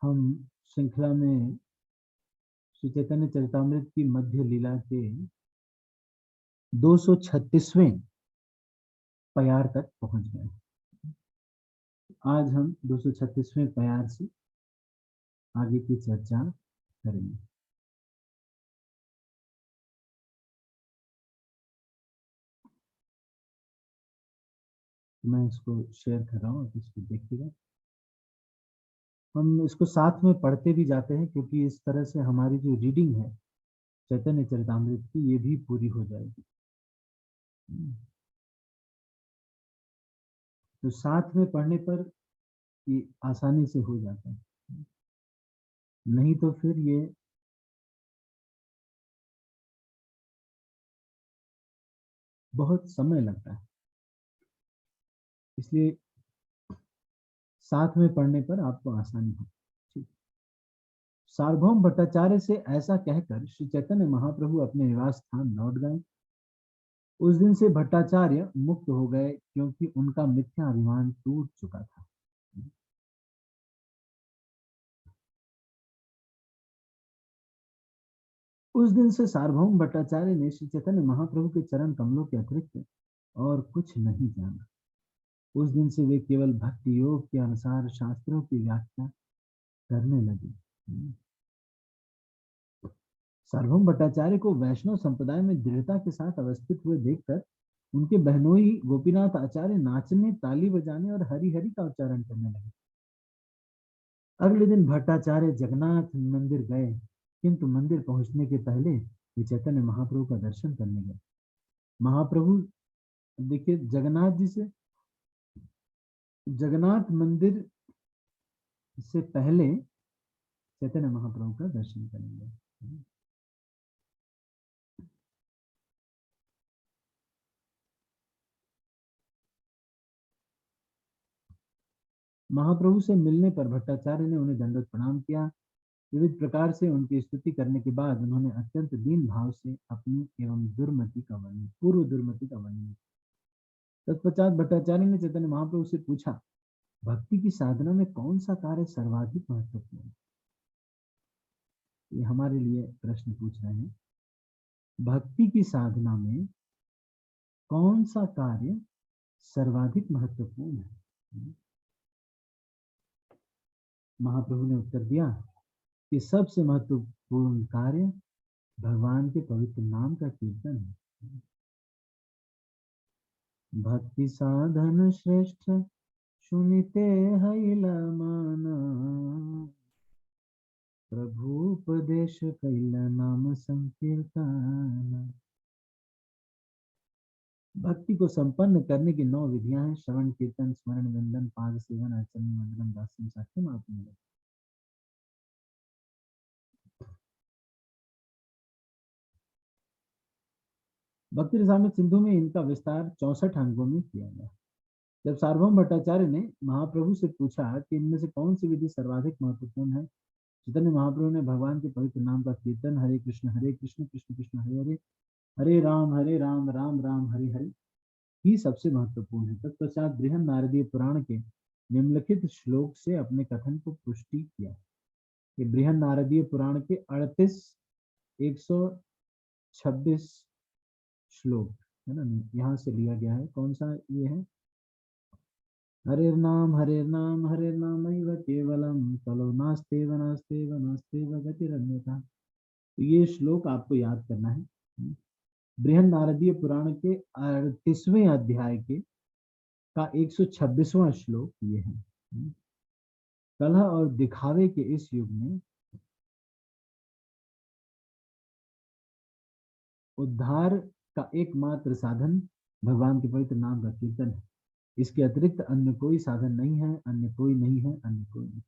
हम श्रृंखला में श्री चैतन्य चरितामृत की मध्य लीला के 236वें प्यार तक पहुंच गए। आज हम 236वें प्यार से आगे की चर्चा करेंगे। मैं इसको शेयर कर रहा हूँ, आप इसको देखिएगा। हम इसको साथ में पढ़ते भी जाते हैं क्योंकि इस तरह से हमारी जो रीडिंग है चैतन्य चरितामृत की ये भी पूरी हो जाएगी। तो साथ में पढ़ने पर ये आसानी से हो जाता है, नहीं तो फिर ये बहुत समय लगता है। इसलिए साथ में पढ़ने पर आपको आसानी हो। ठीक। सार्वभौम भट्टाचार्य से ऐसा कहकर श्री चैतन्य महाप्रभु अपने निवास स्थान लौट गए। उस दिन से भट्टाचार्य मुक्त हो गए क्योंकि उनका मिथ्या अभिमान टूट चुका था। उस दिन से सार्वभौम भट्टाचार्य ने श्री चैतन्य महाप्रभु के चरण कमलों के अतिरिक्त और कुछ नहीं जाना। उस दिन से वे केवल भक्ति योग के अनुसार शास्त्रों की व्याख्या करने लगे। सार्वभौम भट्टाचार्य को वैष्णव संप्रदाय में दृढ़ता के साथ अवस्थित हुए देखकर उनके बहनोई गोपीनाथ आचार्य नाचने, ताली बजाने और हरि हरि का उच्चारण करने लगे। अगले दिन भट्टाचार्य जगन्नाथ मंदिर गए, किंतु मंदिर पहुंचने के पहले वे चैतन्य महाप्रभु का दर्शन करने गए। महाप्रभु देखिए, जगन्नाथ मंदिर से पहले चैतन्य महाप्रभु का दर्शन करेंगे। महाप्रभु से मिलने पर भट्टाचार्य ने उन्हें दंडवत प्रणाम किया। विविध प्रकार से उनकी स्तुति करने के बाद उन्होंने अत्यंत दीन भाव से अपनी एवं पूर्व दुर्मति का वर्णन। तत्पश्चात भट्टाचार्य ने चैतन्य महाप्रभु से पूछा, भक्ति की साधना में कौन सा कार्य सर्वाधिक महत्वपूर्ण है? ये हमारे लिए प्रश्न पूछ रहे हैं। भक्ति की साधना में कौन सा कार्य सर्वाधिक महत्वपूर्ण है? महाप्रभु ने उत्तर दिया कि सबसे महत्वपूर्ण कार्य भगवान के पवित्र नाम का कीर्तन है। भक्ति साधन श्रेष्ठ सुनिते हैला माना, प्रभु उपदेश कैला नाम संकीर्तन। भक्ति को संपन्न करने की 9 विधियां हैं। श्रवण, कीर्तन, स्मरण, वंदन, पाद सेवन, अर्चन, मंगलम, दास्यम, साक्ष्यम, आत्मनिवेदन। भक्ति रसामृत सिंधु में इनका विस्तार 64 अंगों में किया गया। जब सार्वभौम भट्टाचार्य ने महाप्रभु से पूछा कि इनमें से कौन सी विधि सर्वाधिक महत्वपूर्ण है, चैतन्य महाप्रभु ने भगवान के पवित्र नाम का कीर्तन, हरे कृष्ण कृष्ण कृष्ण हरे हरे, हरे राम राम राम हरे हरे ही सबसे महत्वपूर्ण है। तत्पश्चात बृहन नारदीय पुराण के निम्नलिखित श्लोक से अपने कथन को पुष्टि किया। ये बृहन नारदीय पुराण के 126 श्लोक है ना, यहाँ से लिया गया है। कौन सा ये है? हरे नाम एव केवलम कलो नास्तेव नास्तेव नास्तेव गतिरन्यथा। तो ये श्लोक आपको याद करना है। बृहन नारदीय पुराण के 38वें अध्याय के का 126वां श्लोक ये है। कलह और दिखावे के इस युग में उद्धार का एकमात्र साधन भगवान के पवित्र नाम का कीर्तन है। इसके अतिरिक्त अन्य कोई साधन नहीं है, अन्य कोई नहीं है, अन्य कोई नहीं।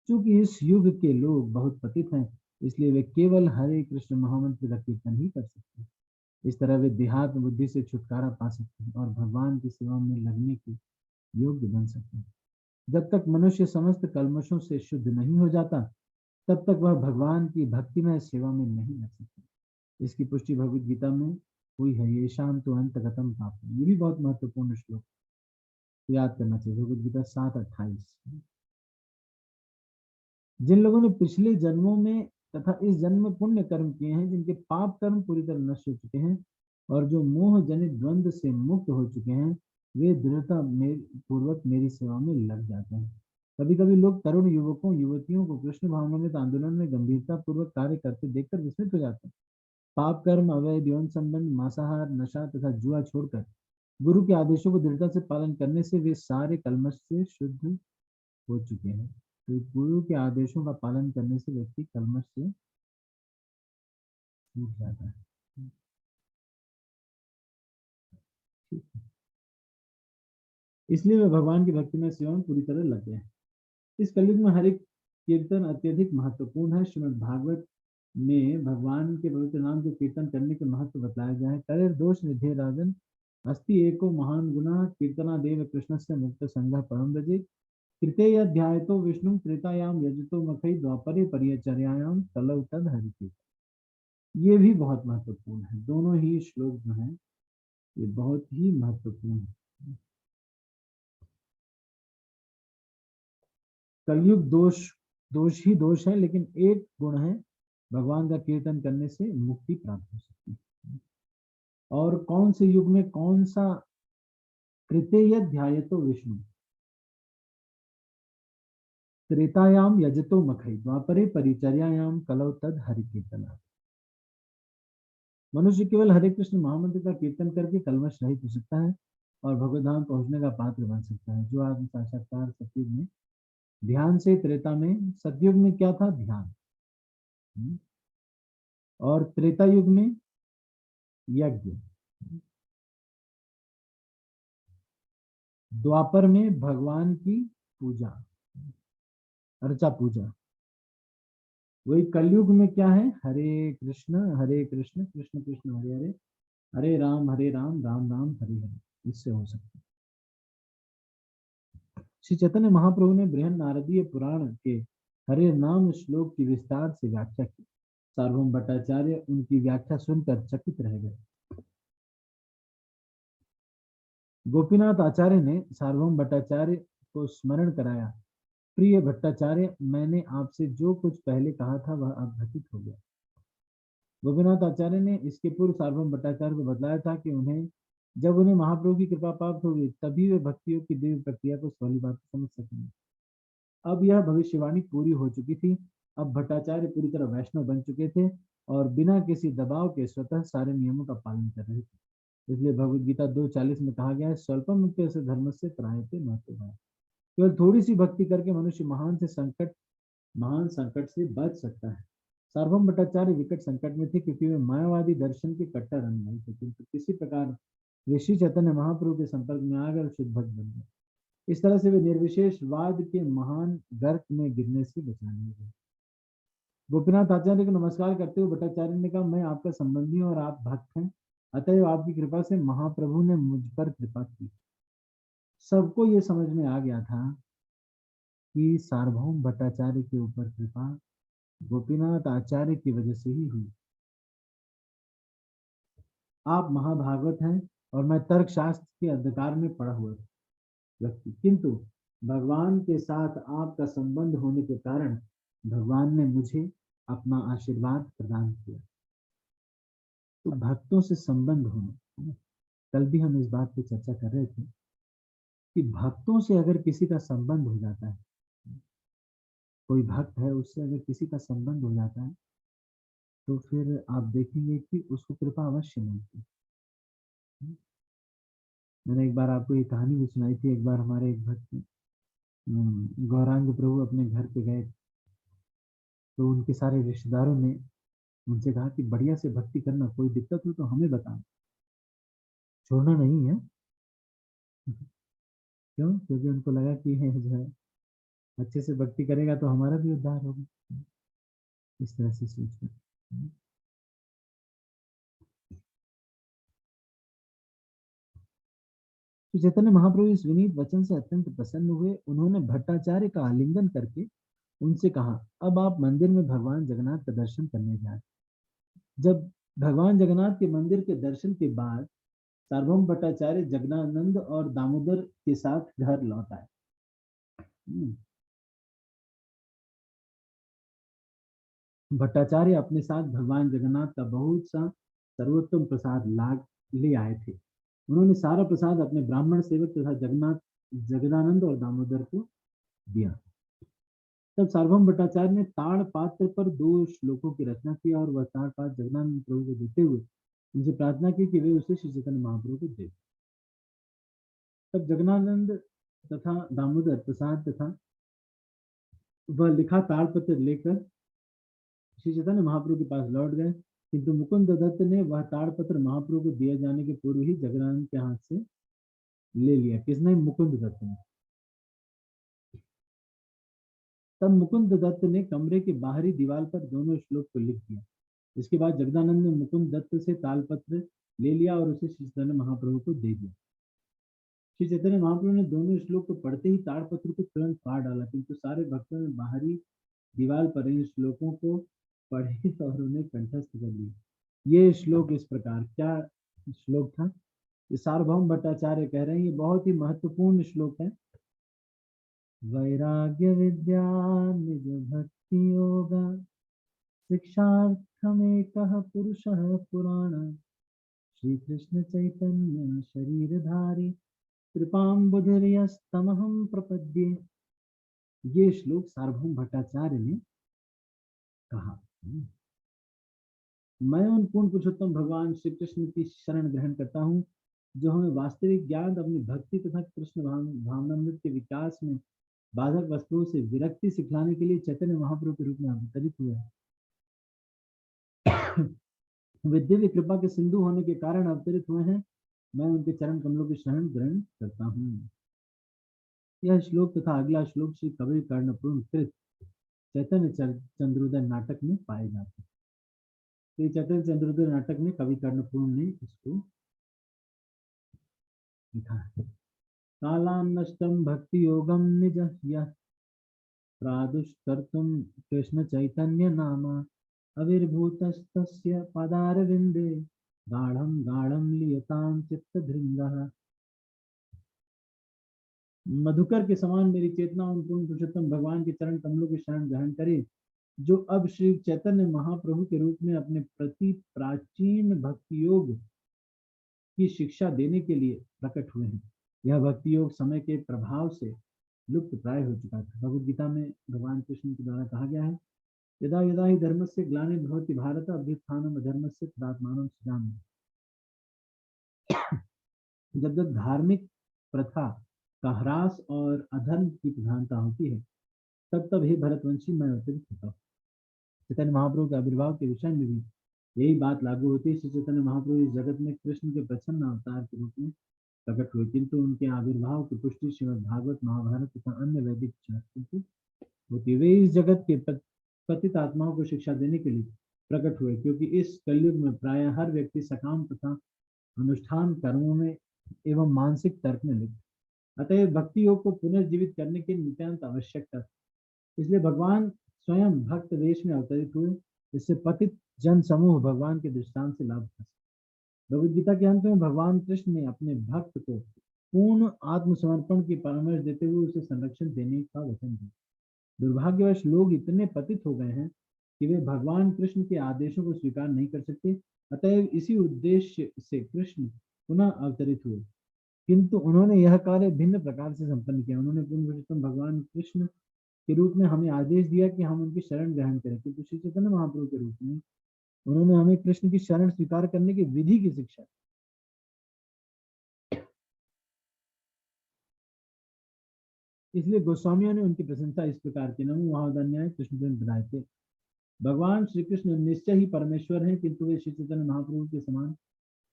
चूंकि इस युग के लोग बहुत पतित हैं, इसलिए वे केवल हरे कृष्ण महामंत्र का कीर्तन ही कर सकते हैं। इस तरह वे देहात्म बुद्धि से छुटकारा पा सकते हैं और भगवान की सेवा में लगने के योग्य बन सकते हैं। जब तक मनुष्य समस्त कल्मशों से शुद्ध नहीं हो जाता, तब तक वह भगवान की भक्तिमय सेवा में नहीं लग सकता। इसकी पुष्टि भगवद गीता में हुई है। ये शाम तो अंतगतम पाप, ये भी बहुत महत्वपूर्ण श्लोक याद करना चाहिए। भगवद गीता 7:28। जिन लोगों ने पिछले जन्मों में तथा इस जन्म में पुण्य कर्म किए हैं, जिनके पाप कर्म पूरी तरह नष्ट हो चुके हैं और जो मोह जनित द्वंद्व से मुक्त हो चुके हैं, वे दृढ़ता पूर्वक मेरी सेवा में लग जाते हैं। कभी कभी लोग तरुण युवकों युवतियों को कृष्ण भावनामृत आंदोलन में गंभीरता पूर्वक कार्य करते देखकर विस्मित हो जाते हैं। पाप कर्म, अवैध यौन संबंध, मांसाहार, नशा तथा जुआ छोड़कर गुरु के आदेशों को दृढ़ता से पालन करने से वे सारे कलमश से शुद्ध हो चुके हैं। तो गुरु के आदेशों का पालन करने से व्यक्ति कलमश से छूट जाता है। इसलिए वे भगवान की भक्ति में सेवा में पूरी तरह लग गए हैं। इस कलयुग में हर एक कीर्तन अत्यधिक महत्वपूर्ण है। श्रीमद् भागवत में भगवान के पवित्र नाम के कीर्तन करने के महत्व बताया गया है। करे दोष निधे राजन अस्ति एको महान गुना कीर्तना देव कृष्ण से मुक्त संघ परम रजे कृते अध्यायतो विष्णु त्रेतायाम यजतो मखई द्वापरे परिचर्यायाम कलौ तद हरिति। ये भी बहुत महत्वपूर्ण है। दोनों ही श्लोक जो हैं ये बहुत ही महत्वपूर्ण है। कलयुग दोष दोष ही दोष है, लेकिन एक गुण है, भगवान का कीर्तन करने से मुक्ति प्राप्त हो सकती है। और कौन से युग में कौन सा तृतीय ध्यायतो विष्णु त्रेतायाम यजतो मखई द्वापरे परिचर्यायाम कलौ तद हरि कीर्तना। मनुष्य केवल हरे कृष्ण महामंत्र का कीर्तन करके कलमश रहित हो सकता है और भगवत धाम पहुंचने का पात्र बन सकता है। जो आदमी साक्षात्कार सतयुग में ध्यान से, त्रेता में, सतयुग में क्या था? ध्यान। और त्रेता युग में यज्ञ, द्वापर में भगवान की पूजा, अर्चा पूजा। वही कलयुग में क्या है? हरे कृष्ण कृष्ण कृष्ण हरे हरे, हरे राम राम राम हरे हरे। इससे हो सकता है। श्री चैतन्य महाप्रभु ने बृहन नारदीय पुराण के हरे नाम श्लोक की विस्तार से व्याख्या की। सार्वभौम भट्टाचार्य उनकी व्याख्या सुनकर चकित रह गए। गोपीनाथ आचार्य ने सार्वभौम भट्टाचार्य को स्मरण कराया, प्रिय भट्टाचार्य, मैंने आपसे जो कुछ पहले कहा था वह अब घटित हो गया। गोपीनाथ आचार्य ने इसके पूर्व सार्वभौम भट्टाचार्य को बतलाया था कि जब उन्हें महाप्रभु की कृपा प्राप्त होगी तभी वे भक्तियों की दिव्य प्रक्रिया को सही बात समझ सकेंगे। अब यह भविष्यवाणी पूरी हो चुकी थी। अब भट्टाचार्य पूरी तरह वैष्णव बन चुके थे और बिना किसी दबाव के स्वतः सारे नियमों का पालन कर रहे थे। इसलिए भगवद गीता 2:40 में कहा गया है, स्वल्पम धर्म से त्रायते महत्व। केवल थोड़ी सी भक्ति करके मनुष्य महान संकट से बच सकता है। सार्वभौम भट्टाचार्य विकट संकट में थे क्योंकि वे मायावादी दर्शन के कट्टर अनुयायी थे, किंतु किसी प्रकार वे श्री चैतन्य महाप्रभु के संपर्क में आ गए, शुद्ध भक्त बन गए। इस तरह से वे निर्विशेषवाद के महान गर्त में गिरने से बचाने लगे। गोपीनाथ आचार्य को नमस्कार करते हुए भट्टाचार्य ने कहा, मैं आपका संबंधी और आप भक्त हैं, अतएव आपकी कृपा से महाप्रभु ने मुझ पर कृपा की। सबको ये समझ में आ गया था कि सार्वभौम भट्टाचार्य के ऊपर कृपा गोपीनाथ आचार्य की वजह से ही हुई। आप महाभागवत हैं और मैं तर्क शास्त्र के अंधकार में पड़ा हुआ व्यक्ति, किंतु भगवान के साथ आपका संबंध होने के कारण भगवान ने मुझे अपना आशीर्वाद प्रदान किया। तो भक्तों से संबंध होना, कल भी हम इस बात पे चर्चा कर रहे थे कि भक्तों से अगर किसी का संबंध हो जाता है, कोई भक्त है उससे अगर किसी का संबंध हो जाता है, तो फिर आप देखेंगे कि उसको कृपा अवश्य मिलती है। मैंने एक बार आपको ये कहानी भी सुनाई थी। एक बार हमारे एक भक्त गौरांग प्रभु अपने घर पे गए, तो उनके सारे रिश्तेदारों ने उनसे कहा कि बढ़िया से भक्ति करना, कोई दिक्कत हो तो हमें बताना, छोड़ना नहीं है। क्यों? क्योंकि उनको लगा कि ये जो है अच्छे से भक्ति करेगा तो हमारा भी उद्धार होगा। इस तरह से सोचकर तो चैतन्य महाप्रभु इस विनीत वचन से अत्यंत प्रसन्न हुए। उन्होंने भट्टाचार्य का आलिंगन करके उनसे कहा, अब आप मंदिर में भगवान जगन्नाथ का दर्शन करने जाएं। जब भगवान जगन्नाथ के मंदिर के दर्शन के बाद सार्वभौम भट्टाचार्य जगनानंद और दामोदर के साथ घर लौट आए। भट्टाचार्य अपने साथ भगवान जगन्नाथ का बहुत सा सर्वोत्तम प्रसाद लाग ले आए थे। उन्होंने सारा प्रसाद अपने ब्राह्मण सेवक तथा जगन्नाथ जगदानंद और दामोदर को दिया। तब सार्वभौम भट्टाचार्य ने ताड़ पात्र पर 2 श्लोकों की रचना की और वह ताड़ पात्र जगदानंद प्रभु को देते हुए उनसे प्रार्थना की कि वे उसे श्री चैतन्य महाप्रभु को दे। तब जगनानंद तथा दामोदर प्रसाद तथा वह लिखा ताड़पत्र लेकर श्री चैतन्य महाप्रभु के पास लौट गए, किंतु मुकुंद दत्त ने वह ताड़पत्र महाप्रभु को दिए जाने के पूर्व ही जगनानंद के हाथ से ले लिया। किसने? मुकुंद दत्त ने। तब मुकुंद दत्त ने कमरे के बाहरी दीवार पर दोनों श्लोक को लिख दिया। इसके बाद जगदानंद ने मुकुंद दत्त से तालपत्र ले लिया और उसे श्री चैतन्य महाप्रभु को दे दिया। श्री चैतन्य महाप्रभु ने दोनों श्लोक को पढ़ते ही ताड़पत्र को तुरंत फाड़ डाला, किंतु सारे भक्तों ने बाहरी दीवार पर इन श्लोकों को पढ़े और उन्हें कंठस्थ कर लिया। ये श्लोक इस प्रकार, क्या श्लोक था? ये सार्वभौम भट्टाचार्य कह रहे हैं, ये बहुत ही महत्वपूर्ण श्लोक है। वैराग्य विद्या निज भक्ति योगा शिक्षार्थमेकः पुरुषः पुराण श्री कृष्ण चैतन्य शरीरधारी कृपाम्बुधिर्यस्तमहं प्रपद्ये। ये श्लोक सार्वभौम भट्टाचार्य ने कहा। मैं उन पूर्ण पुरुषोत्तम भगवान श्री कृष्ण की शरण ग्रहण करता हूँ, जो हमें वास्तविक ज्ञान, अपनी भक्ति तथा कृष्ण भावनामृत के विकास में बाधक वस्तुओं से विरक्ति सिखलाने के लिए चैतन्य महाप्रभु के रूप में अवतरित हुए। वे दिव्य कृपा के सिंधु होने के कारण अवतरित हुए हैं। मैं उनके चरण कमलों की शरण ग्रहण करता हूँ। यह श्लोक तथा अगला श्लोक श्री कबीर कर्णपूर्ण कृत चैतन्य चंद्रोदय नाटक में पाए जाते हैं। तो चैतन्य चंद्रोदय नाटक में कवि कर्णपूर्ण ने इसको लिखा है। कालान्नष्टं भक्ति योगम निज यः प्रादुष्कर्तुं कृष्ण चैतन्य नाम अविर्भूतस्तस्य पदारविन्दे गाढ़ं गाढ़ं लियतां चित्तभृंगः। मधुकर के समान मेरी चेतना उन पूर्ण पुरुषोत्तम भगवान के चरण कमलों की शरण ग्रहण करे, जो अब श्री चैतन्य महाप्रभु के रूप में अपने प्रति प्राचीन भक्ति योग की शिक्षा देने के लिए प्रकट हुए हैं। यह भक्ति योग समय के प्रभाव से लुप्त प्राय हो चुका था। भगवद गीता में भगवान कृष्ण के द्वारा कहा गया है, यदा यदा ही धर्मस्य ग्लानिर्भवति भारत अभ्युत्थानम् अधर्मस्य तदात्मानं सृजाम्यहम्। जब जब धार्मिक प्रथा का ह्रास और अधर्म की प्रधानता होती है, तब तब हे भरतवंशी मैं अवतरित होता हूँ। चैतन्य महाप्रभु के आविर्भाव के विषय में भी यही बात लागू होती है। श्री चैतन्य महाप्रभु इस जगत में कृष्ण के प्रच्छन्न अवतार के रूप में प्रकट हुए, किंतु उनके आविर्भाव की पुष्टि श्रीमद् भागवत, महाभारत तथा अन्य वैदिक शास्त्रों से होती है। वे इस जगत के पतित आत्माओं को शिक्षा देने के लिए प्रकट हुए, क्योंकि इस कलयुग में प्राय हर व्यक्ति सकाम तथा अनुष्ठान कर्मों में एवं मानसिक तर्क में लिप्त। अतः भक्ति योग को पुनर्जीवित करने की नितांत आवश्यकता थी। इसलिए भगवान स्वयं भक्त वेश में अवतरित हुए, इससे पतित जन समूह भगवान के दृष्टांत से लाभ उठा सके। भगवद गीता के अंत में भगवान कृष्ण ने अपने भक्त को पूर्ण आत्मसमर्पण की परामर्श देते हुए उसे संरक्षण देने का वचन दिया। दुर्भाग्यवश लोग इतने पतित हो गए हैं कि वे भगवान कृष्ण के आदेशों को स्वीकार नहीं कर सकते। अतएव इसी उद्देश्य से कृष्ण पुनः अवतरित हुए, किंतु उन्होंने यह कार्य भिन्न प्रकार से संपन्न किया। उन्होंने पूर्ण पुरुषोत्तम भगवान कृष्ण के रूप में हमें आदेश दिया कि हम उनकी शरण ग्रहण करें, किंतु श्री चैतन्य महाप्रभु के रूप में उन्होंने हमें कृष्ण की शरण स्वीकार करने की विधि की शिक्षा। इसलिए गोस्वामियों ने उनकी प्रशंसा इस प्रकार की, नमो महावदन्याय कृष्ण बनाए थे। भगवान श्री कृष्ण निश्चय ही परमेश्वर हैं, किंतु वे श्री चैतन्य महाप्रभु के समान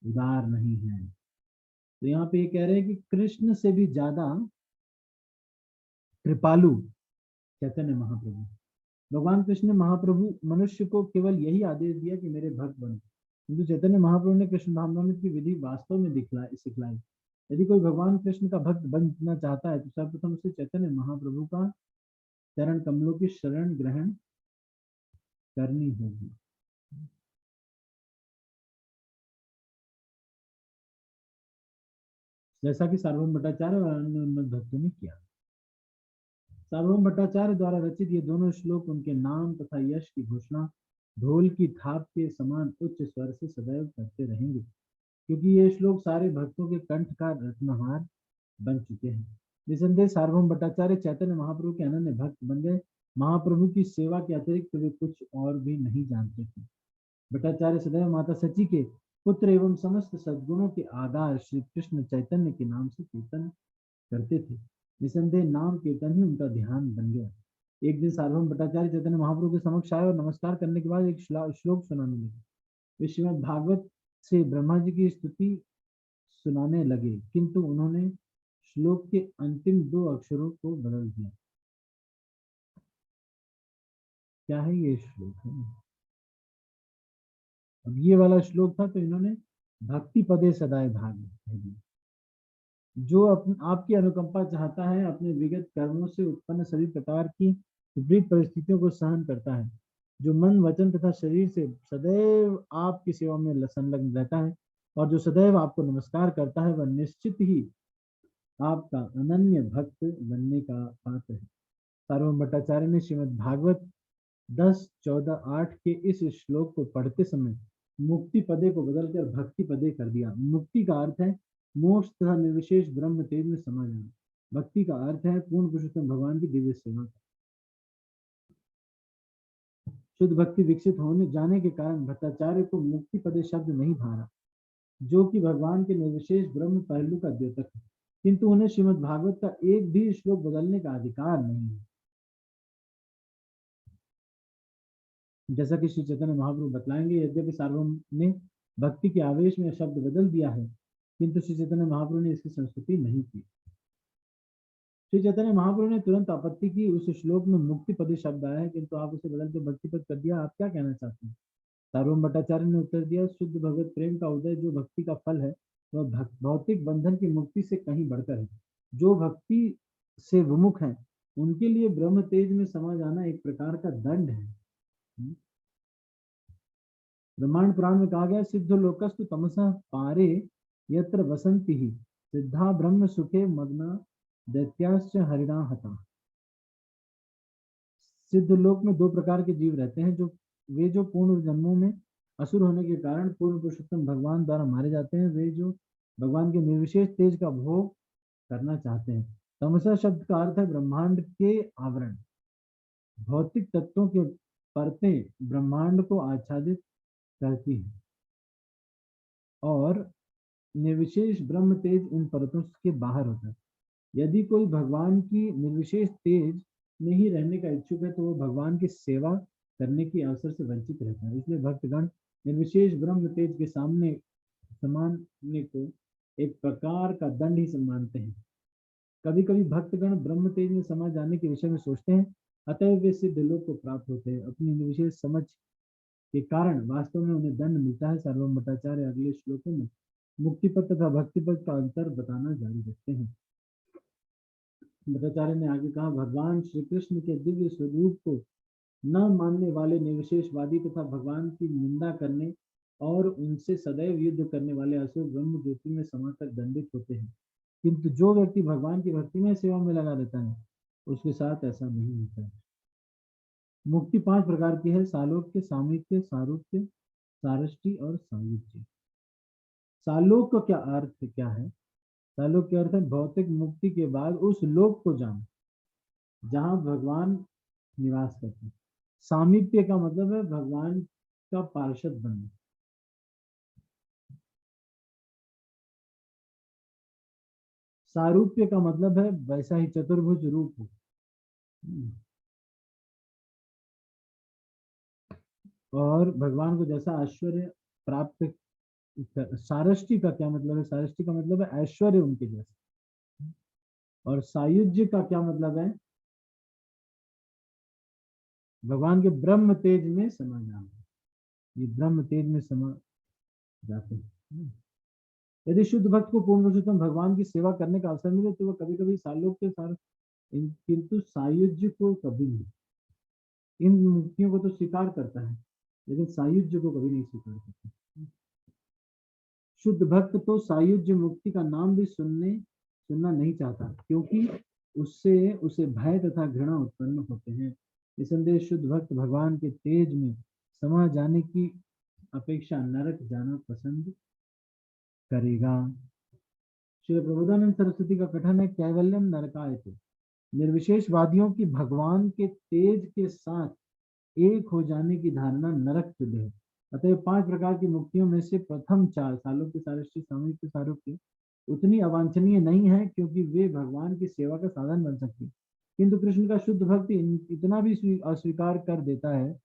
उदार नहीं हैं। तो यहाँ पे ये कह रहे हैं कि कृष्ण से भी ज्यादा कृपालु चैतन्य महाप्रभु। भगवान कृष्ण ने महाप्रभु मनुष्य को केवल यही आदेश दिया कि मेरे भक्त बनो, किंतु चैतन्य महाप्रभु ने कृष्ण भावनामृत की विधि वास्तव में सिखलाई। यदि कोई भगवान कृष्ण का भक्त बनना चाहता है तो सर्वप्रथम उसे चैतन्य महाप्रभु का चरण कमलों की शरण ग्रहण करनी होगी। जैसा कि सार्वभौम भट्टाचार्य और अन्य उन्नत भक्तों ने किया। सार्वभौम भट्टाचार्य द्वारा रचित ये दोनों श्लोक उनके नाम तथा यश की घोषणा ढोल की थाप के समान उच्च स्वर से सदैव करते रहेंगे, क्योंकि ये श्लोक सारे भक्तों के कंठ का रत्नहार बन चुके हैं। निसंदेह सार्वभौम भट्टाचार्य चैतन्य महाप्रभु के अनन्य भक्त बन गए। महाप्रभु की सेवा के अतिरिक्त वे कुछ और भी नहीं जानते थे। भट्टाचार्य सदैव माता सची के पुत्र एवं समस्त सद्गुणों के आधार श्री कृष्ण चैतन्य के नाम से कीर्तन करते थे। निसंदेह नाम कीर्तन ही उनका ध्यान बन गया। एक दिन सार्वभौम भट्टाचार्य चैतन्य महाप्रभु के समक्ष आए और नमस्कार करने के बाद एक श्लोक सुनाने लगे। वे श्रीमद् भागवत से ब्रह्मा जी की स्तुति सुनाने लगे, किंतु उन्होंने श्लोक के अंतिम 2 अक्षरों को बदल दिया। क्या है ये श्लोक है? अब ये वाला श्लोक था तो इन्होंने भक्ति पदे सदाए भाग जो आपकी अनुकंपा चाहता है, अपने विगत कर्मों से उत्पन्न सभी प्रकार की विपरीत परिस्थितियों को सहन करता है, जो मन वचन तथा शरीर से सदैव आपकी सेवा में संलग्न रहता है और जो सदैव आपको नमस्कार करता है, वह निश्चित ही आपका अनन्य भक्त बनने का पात्र है। सार्वभौम भट्टाचार्य ने श्रीमद् भागवत 10:14-8 के इस श्लोक को पढ़ते समय मुक्ति पदे को बदलकर भक्ति पदे कर दिया। मुक्ति का अर्थ है मोक्ष तथा निर्विशेष ब्रह्म तेज में समा जाना। भक्ति का अर्थ है पूर्ण पुरुषोत्तम भगवान की दिव्य सेवा। शुद्ध भक्ति विकसित होने जाने के कारण भट्टाचार्य को मुक्ति पदे शब्द नहीं भारा, जो कि भगवान के निर्विशेष ब्रह्म पहलू का द्योतक है, किंतु उन्हें श्रीमद् भागवत का एक भी श्लोक बदलने का अधिकार नहीं है। जैसा कि श्री चैतन्य महाप्रभु बतलाएंगे, यद्यपि सार्वभौम ने भक्ति के आवेश में शब्द बदल दिया है, किंतु श्री चैतन्य महाप्रभु ने इसकी संस्तुति नहीं की। श्री चैतन्य महाप्रभु ने तुरंत आपत्ति की, उस श्लोक में मुक्ति पदे शब्द आया है, किंतु आप उसे बदल के भक्ति पद कर दिया, आप क्या कहना चाहते हैं? सार्वभौम भट्टाचार्य ने उत्तर दिया, शुद्ध भगवत प्रेम का उदय जो भक्ति का फल है, वह भौतिक बंधन की मुक्ति से कहीं बढ़कर है। जो भक्ति से विमुख है, उनके लिए ब्रह्म तेज में समा जाना एक प्रकार का दंड है। ब्रह्मांड पुराण में कहा गया, सिद्ध लोकस्तु तमसा पारे यत्र वसंति ही सिद्धा ब्रह्म सुखे मग्ना दैत्याश्च हरिणा हता। सिद्ध लोक में 2 प्रकार के जीव रहते हैं, जो पूर्ण जन्मों में असुर होने के कारण पूर्ण पुरुषोत्तम भगवान द्वारा मारे जाते हैं। वे जो भगवान के निर्विशेष तेज का भोग करना चाहते हैं। तमसा शब्द का अर्थ है ब्रह्मांड के आवरण। भौतिक तत्वों के परतें ब्रह्मांड को आच्छादित करती है और निर्विशेष ब्रह्म तेज इन परतों के बाहर होता है। यदि कोई भगवान की निर्विशेष तेज में ही रहने का इच्छुक है, तो वो भगवान की सेवा करने की अवसर से वंचित रहता है। इसलिए भक्तगण निर्विशेष ब्रह्म तेज के सामने समाने को एक प्रकार का दंड ही मानते हैं। कभी कभी भक्तगण ब्रह्म तेज में समा जाने के विषय में सोचते हैं, अतः वे सिद्ध लोक को प्राप्त होते हैं। अपनी निर्विशेष समझ के कारण वास्तव में उन्हें दंड मिलता है। सार्वभौम भट्टाचार्य अगले श्लोकों में मुक्ति पद तथा भक्ति पद का अंतर बताना जारी रखते हैं। भट्टाचार्य ने आगे कहा, भगवान श्री कृष्ण के दिव्य स्वरूप को न मानने वाले निर्विशेषवादी तथा भगवान की निंदा करने और उनसे सदैव युद्ध करने वाले असुर ब्रह्म ज्योति में समाकर दंडित होते हैं, किंतु जो व्यक्ति भगवान की भक्ति में सेवा में लगा रहता है, उसके साथ ऐसा नहीं होता है। मुक्ति 5 प्रकार की है, सालोक्य, सामीप्य, सारूप्य, सारष्टि और सायुज्य। सालोक का क्या अर्थ क्या है? सालोक के अर्थ है भौतिक मुक्ति के बाद उस लोक को जाना जहां भगवान निवास करते हैं। सामीप्य का मतलब है भगवान का पार्षद बनना। सारूप्य का मतलब है वैसा ही चतुर्भुज रूप हो। और भगवान को जैसा ऐश्वर्य प्राप्त। सारष्टि का क्या मतलब है? सारष्टि का मतलब है ऐश्वर्य उनके जैसे। और सायुज्य का क्या मतलब है? भगवान के ब्रह्म तेज में समा जाना। ये ब्रह्म तेज में समा जाते हैं। यदि शुद्ध भक्त को पूर्ण पुरुषोत्तम भगवान की सेवा करने का अवसर मिले, तो वह कभी कभी सालोक के साथ, किंतु सायुज्य को कभी नहीं। इन मुक्तियों को तो स्वीकार करता है, लेकिन सायुज्य को कभी नहीं स्वीकार करता। शुद्ध भक्त तो सायुज्य मुक्ति का नाम भी सुनना नहीं चाहता, क्योंकि उससे उसे भय तथा घृणा उत्पन्न होते हैं। निसंदेह शुद्ध भक्त भगवान के तेज में समा जाने की अपेक्षा नरक जाना पसंद करेगा। श्री प्रबोधानंद सरस्वती का कथन है, कैवल्यम नरकायते। निर्विशेषवादियों की भगवान के तेज के साथ एक हो जाने की धारणा नरक तुल्य है। अतः 5 प्रकार की मुक्तियों में से प्रथम 4 सालों के सारस्वती सामूहिक सारूप्य उतनी अवांछनीय नहीं है, क्योंकि वे भगवान की सेवा का साधन बन सकती। किंतु कृष्ण का शुद्ध भक्त इतना भी अस्वीकार कर देता है,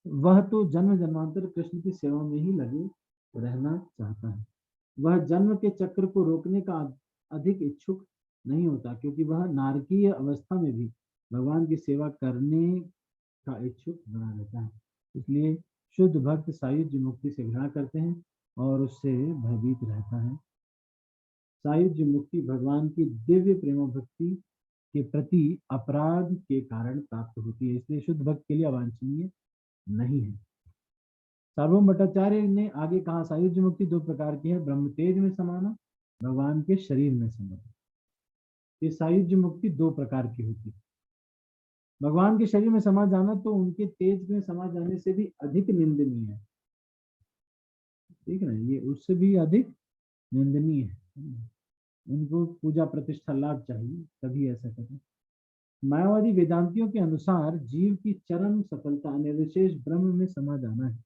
वह तो जन्म जन्मांतर कृष्ण की सेवा में ही लगे रहना चाहता है। वह जन्म के चक्र को रोकने का अधिक इच्छुक नहीं होता, क्योंकि वह नारकीय अवस्था में भी भगवान की सेवा करने का इच्छुक बना रहता है। इसलिए शुद्ध भक्त सायुज्य मुक्ति से घृणा करते हैं और उससे भयभीत रहता है। सायुज्य मुक्ति भगवान की दिव्य प्रेम भक्ति के प्रति अपराध के कारण प्राप्त होती है, इसलिए शुद्ध भक्त के लिए अवांछनीय नहीं है। सार्वभौम भट्टाचार्य ने आगे कहा, सायुज्य मुक्ति 2 प्रकार की है, ब्रह्म तेज में समाना, भगवान के शरीर में समाना। ये सायुज्य मुक्ति 2 प्रकार की होती है। भगवान के शरीर में समा जाना तो उनके तेज में समा जाने से भी अधिक निंदनीय है, ठीक है ना, ये उससे भी अधिक निंदनीय है। उनको पूजा प्रतिष्ठा लाभ चाहिए, तभी ऐसा करें। मायावादी वेदांतियों के अनुसार जीव की चरम सफलता निर्विशेष ब्रह्म में समा जाना है।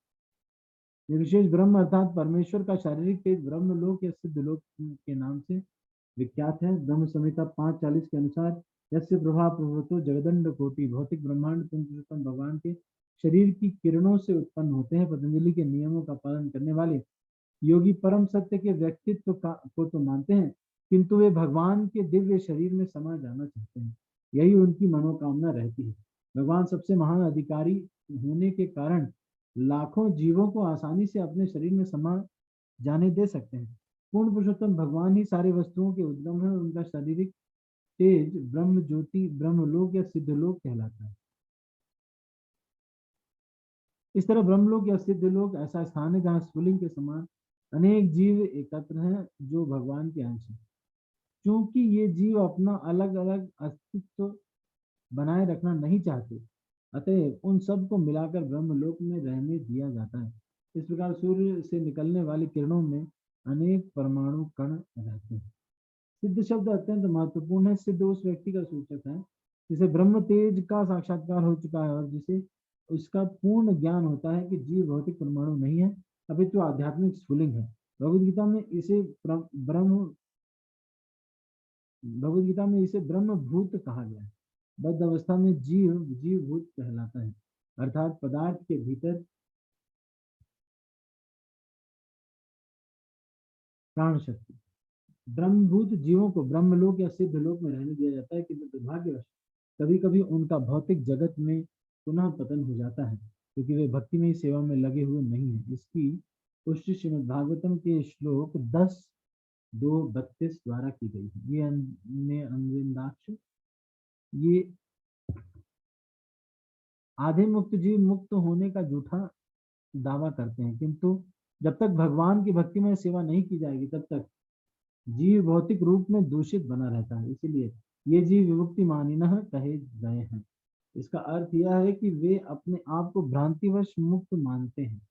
निर्विशेष ब्रह्म अर्थात परमेश्वर का शारीरिक तेज ब्रह्मलोक या सिद्धलोक के नाम से विख्यात है। ब्रह्म संहिता 5:40 के अनुसार, यस्य प्रभा प्रभुतो जगदंड कोटि, भौतिक ब्रह्मांड पुरुषोत्तम भगवान के शरीर की किरणों से उत्पन्न होते हैं। पतंजलि के नियमों का पालन करने वाले योगी परम सत्य के व्यक्तित्व को तो मानते हैं, किंतु वे भगवान के दिव्य शरीर में समा जाना चाहते हैं। यही उनकी मनोकामना रहती है। भगवान सबसे महान अधिकारी होने के कारण लाखों जीवों को आसानी से अपने शरीर में समा जाने दे सकते हैं। पूर्ण पुरुषोत्तम भगवान ही सारी वस्तुओं के उद्गम है। उनका शारीरिक तेज ब्रह्म ज्योति ब्रह्मलोक या सिद्धलोक कहलाता है। इस तरह ब्रह्मलोक या सिद्धलोक ऐसा स्थान है जहाँ स्फुलिंग के समान अनेक जीव एकत्र हैं जो भगवान के अंश हैं। क्योंकि ये जीव अपना अलग अलग अस्तित्व बनाए रखना नहीं चाहते, अतः उन सब को मिलाकर ब्रह्मलोक में रहने दिया जाता है। इस प्रकार सूर्य से निकलने वाली किरणों में अनेक परमाणु कण रहते हैं। सिद्ध शब्द अत्यंत महत्वपूर्ण है। सिद्ध उस व्यक्ति का सूचक है जिसे ब्रह्म तेज का साक्षात्कार हो चुका है और जिसे उसका पूर्ण ज्ञान होता है कि जीव भौतिक परमाणु नहीं है, अपितु आध्यात्मिक स्फुलिंग है। भगवद गीता में इसे ब्रह्मभूत कहा गया है। बद्ध अवस्था में जीवभूत कहलाता है, अर्थात पदार्थ के भीतर प्राण शक्ति। ब्रह्मभूत जीवों को ब्रह्मलोक या सिद्धलोक में रहने दिया जाता है, किंतु दुर्भाग्यवश कभी कभी उनका भौतिक जगत में पुनः पतन हो जाता है, क्योंकि वे भक्ति में सेवा में लगे हुए नहीं है। इसकी पुष्टि श्रीमद् भागवतम के श्लोक 10:2-32 द्वारा की गई है। ये अनविंदाक्ष, ये आधे मुक्त जीव मुक्त होने का झूठा दावा करते हैं, किंतु जब तक भगवान की भक्ति में सेवा नहीं की जाएगी तब तक जीव भौतिक रूप में दूषित बना रहता है। इसीलिए ये जीव विमुक्ति मानिनः कहे गए हैं। इसका अर्थ यह है कि वे अपने आप को भ्रांतिवश मुक्त मानते हैं,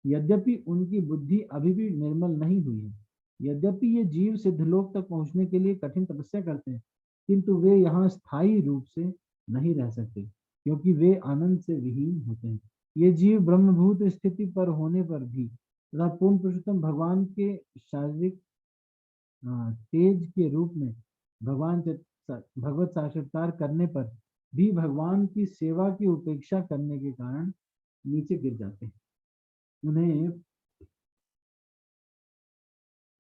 यद्यपि उनकी बुद्धि अभी भी निर्मल नहीं हुई है। यद्यपि ये जीव सिद्धलोक तक पहुंचने के लिए कठिन तपस्या करते हैं, किंतु वे यहाँ स्थायी रूप से नहीं रह सकते, क्योंकि वे आनंद से विहीन होते हैं। ये जीव ब्रह्मभूत स्थिति पर होने पर भी तथा पूर्ण पुरुषोत्तम भगवान के शारीरिक तेज के रूप में भगवत साक्षात्कार करने पर भी भगवान की सेवा की उपेक्षा करने के कारण नीचे गिर जाते हैं। उन्हें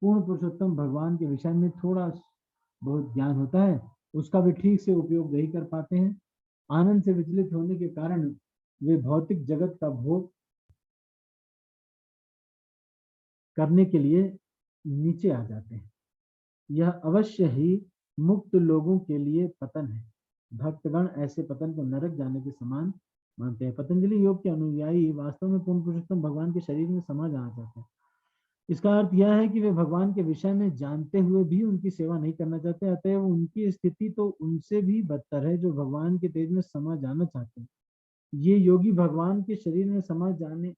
पूर्ण पुरुषोत्तम भगवान के विषय में थोड़ा बहुत ज्ञान होता है, उसका भी ठीक से उपयोग नहीं कर पाते हैं। आनंद से विचलित होने के कारण वे भौतिक जगत का भोग करने के लिए नीचे आ जाते हैं। यह अवश्य ही मुक्त लोगों के लिए पतन है। भक्तगण ऐसे पतन को नरक जाने के समान मानते हैं। पतंजलि योग के अनुयायी वास्तव में पूर्ण पुरुषोत्तम भगवान के शरीर में समा जाना चाहते हैं। इसका अर्थ यह है कि वे भगवान के विषय में जानते हुए भी उनकी सेवा नहीं करना चाहते, अतएव उनकी स्थिति तो उनसे भी बदतर है जो भगवान के तेज में समा जाना चाहते हैं। ये योगी भगवान के शरीर में समा जाने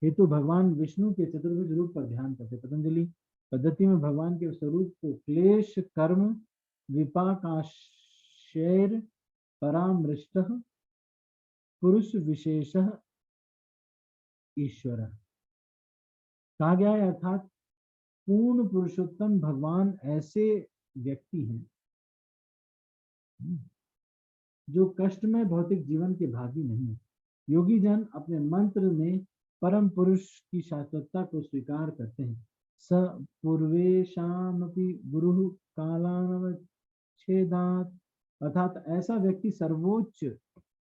हेतु भगवान विष्णु के चतुर्भुज रूप पर ध्यान करते। पतंजलि पद्धति में भगवान के स्वरूप को क्लेश कर्म विपाकाशैर परामृष्ट पुरुष विशेष ईश्वर कहा गया है, अर्थात पूर्ण पुरुषोत्तम भगवान ऐसे व्यक्ति हैं जो कष्टमय भौतिक जीवन के भागी नहीं है। योगी जन अपने मंत्र में परम पुरुष की शाश्वतता को स्वीकार करते हैं। स पूर्वेशामपि गुरु कालानवच्छेदात्, अर्थात ऐसा व्यक्ति सर्वोच्च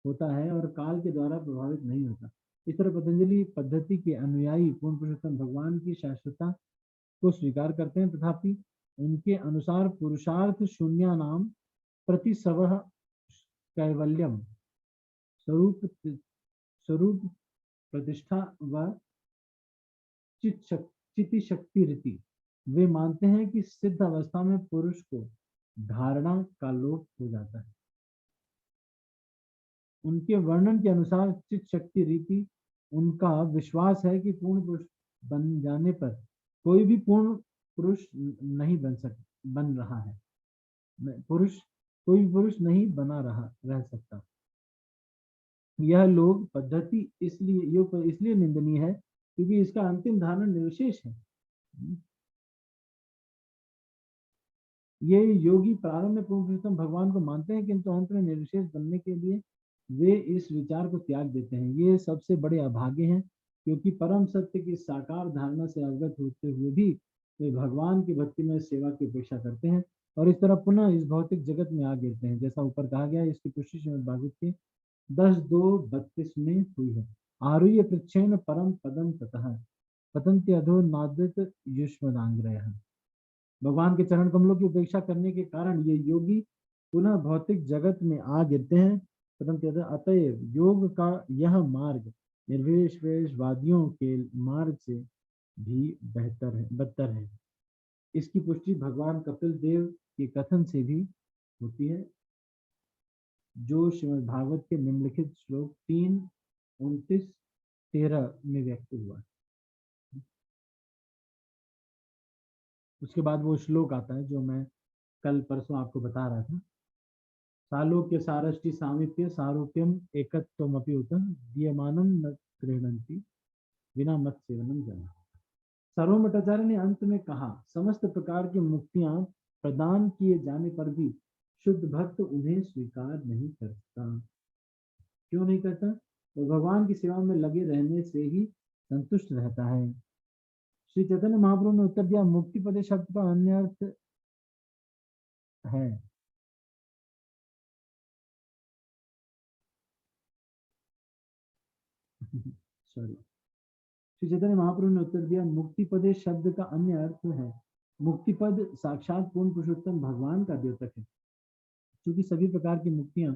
होता है और काल के द्वारा प्रभावित नहीं होता। इस तरह पतंजलि पद्धति के अनुयायी पूर्ण पुरुषोत्तम भगवान की शाश्वतता को स्वीकार करते हैं, तथापि उनके अनुसार पुरुषार्थ शून्य नाम प्रति सवह कैवल्यम स्वरूप प्रतिष्ठा व चिति शक्ति रीति, वे मानते हैं कि सिद्ध अवस्था में पुरुष को धारणा का लोप हो जाता है। उनके वर्णन के अनुसार चित शक्ति रीति उनका विश्वास है कि पूर्ण पुरुष बन जाने पर कोई भी पूर्ण पुरुष नहीं बन रहा है, कोई पुरुष नहीं रह सकता। यह लोग पद्धति इसलिए निंदनीय है क्योंकि इसका अंतिम धारण निर्विशेष है। ये योगी प्रारंभ में पूर्ण पुरुषोत्तम भगवान को मानते हैं, किंतु अंत में निर्विशेष बनने के लिए वे इस विचार को त्याग देते हैं। ये सबसे बड़े अभागे हैं, क्योंकि परम सत्य की साकार धारणा से अवगत होते हुए भी वे भगवान की भक्ति में सेवा की अपेक्षा करते हैं और इस तरह पुनः इस भौतिक जगत में आ गिरते हैं। जैसा ऊपर कहा गया, इसकी पुष्टि श्रीमद् भागवत के 10:2-32 में हुई है। आरुह्य पृच्छेन परम पदम ततः पतन्ति अधो नादित युष्मदांग्रयः। भगवान के चरण कमलों की उपेक्षा करने के कारण ये योगी पुनः भौतिक जगत में आ गिरते हैं। अतएव योग का यह मार्ग निर्विशेषवादियों के मार्ग से भी बदतर है। इसकी पुष्टि भगवान कपिल देव के कथन से भी होती है, जो श्रीमद् भागवत के निम्नलिखित श्लोक 3, 29, 13 में व्यक्त हुआ। उसके बाद वो श्लोक आता है जो मैं कल परसों आपको बता रहा था। सालोक्य सारष्टि सामीप्य सारूप्यम एकत्वमपि उत दीयमानं न गृह्णन्ति बिना मत सेवनम जना। सार्वभौम भट्टाचार्य ने अंत में कहा, समस्त प्रकार की मुक्तियां प्रदान किए जाने पर भी शुद्ध भक्त उन्हें स्वीकार नहीं करता। क्यों नहीं करता? वो भगवान की सेवा में लगे रहने से ही संतुष्ट रहता है। श्री चैतन्य महाप्रभु ने उत्तर दिया, मुक्ति पदे शब्द का अन्य अर्थ है सॉरी श्री चैतन्य महाप्रभु ने उत्तर दिया, मुक्ति पदे शब्द का अन्य अर्थ है। मुक्ति पद साक्षात पूर्ण पुरुषोत्तम भगवान का द्योतक है। क्योंकि सभी प्रकार की मुक्तियां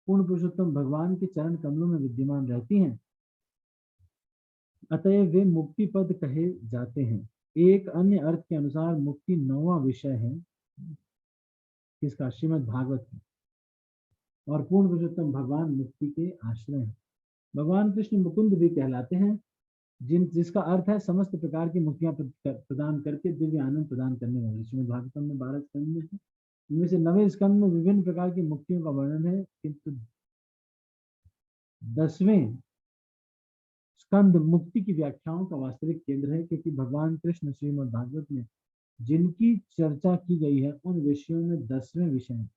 पूर्ण पुरुषोत्तम भगवान के चरण कमलों में विद्यमान रहती हैं, अतएव वे मुक्ति पद कहे जाते हैं। एक अन्य अर्थ के अनुसार मुक्ति 9वां विषय है किसका? श्रीमद् भागवत है, और पूर्ण पुरुषोत्तम भगवान मुक्ति के आश्रय हैं। भगवान कृष्ण मुकुंद भी कहलाते हैं, जिसका अर्थ है समस्त प्रकार की मुक्तियां प्रदान करके दिव्य आनंद प्रदान करने वाले। श्रीमद् भागवतम में 12 स्कंद में है, इनमें से 9वें स्कंद में विभिन्न प्रकार की मुक्तियों का वर्णन है, किंतु 10वें स्कंद मुक्ति की व्याख्याओं का वास्तविक केंद्र है, क्योंकि भगवान कृष्ण श्रीमद् भागवत में जिनकी चर्चा की गई है उन विषयों में 10वें विषय है।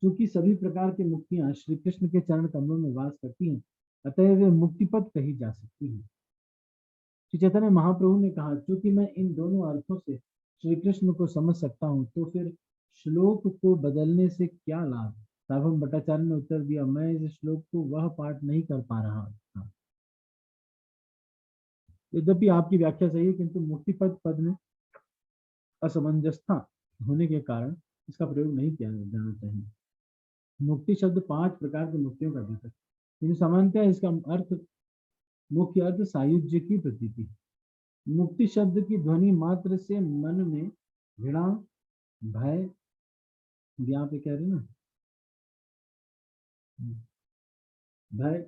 क्योंकि सभी प्रकार की मुक्तियां श्री कृष्ण के चरण कमलों में वास करती हैं, अतः वे मुक्तिपद कही जा सकती हैं। श्री चैतन्य महाप्रभु ने कहा, क्योंकि मैं इन दोनों अर्थों से श्री कृष्ण को समझ सकता हूँ, तो फिर श्लोक को बदलने से क्या लाभ? सार्वभौम भट्टाचार्य ने उत्तर दिया, मैं इस श्लोक को वह पाठ नहीं कर पा रहा था। यद्यपि आपकी व्याख्या सही है, किंतु मुक्तिपद पद में असमंजसता होने के कारण इसका प्रयोग नहीं किया जाना चाहिए। मुक्ति शब्द 5 प्रकार की मुक्तियों का द्योतक है, किंतु सामान्यतः इसका अर्थ मुख्य अर्थ सायुज्य की प्रतीति। मुक्ति शब्द की ध्वनि मात्र से मन में घृणा, भय, यहाँ पे कह रहे ना, भय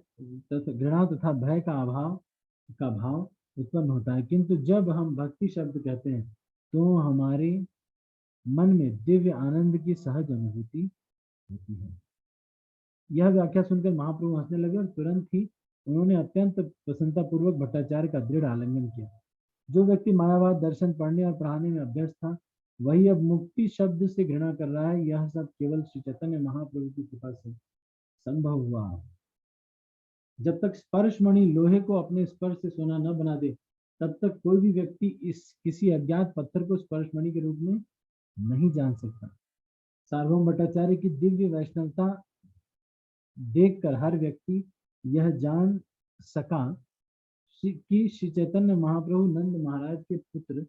तथा घृणा तथा भय का भाव उत्पन्न होता है। किंतु जब हम भक्ति शब्द कहते हैं तो हमारे मन में दिव्य आनंद की सहज अनुभूति होती है। यह व्याख्या सुनकर महाप्रभु हंसने लगे और तुरंत ही उन्होंने अत्यंत प्रसन्नता पूर्वक भट्टाचार्य का दृढ़ आलिंगन किया। जो व्यक्ति मायावाद दर्शन पढ़ने और पढ़ाने में अभ्यस्त था, वही अब मुक्ति शब्द से घृणा कर रहा है। यह सब केवल श्री चैतन्य महाप्रभु की कृपा से संभव हुआ। जब तक स्पर्शमणि लोहे को अपने स्पर्श से सोना न बना दे, तब तक कोई भी व्यक्ति इस किसी अज्ञात पत्थर को स्पर्शमणि के रूप में नहीं जान सकता। सार्वभौम भट्टाचार्य की दिव्य वैष्णवता देखकर हर व्यक्ति यह जान सका कि श्री चैतन्य महाप्रभु नंद महाराज के पुत्र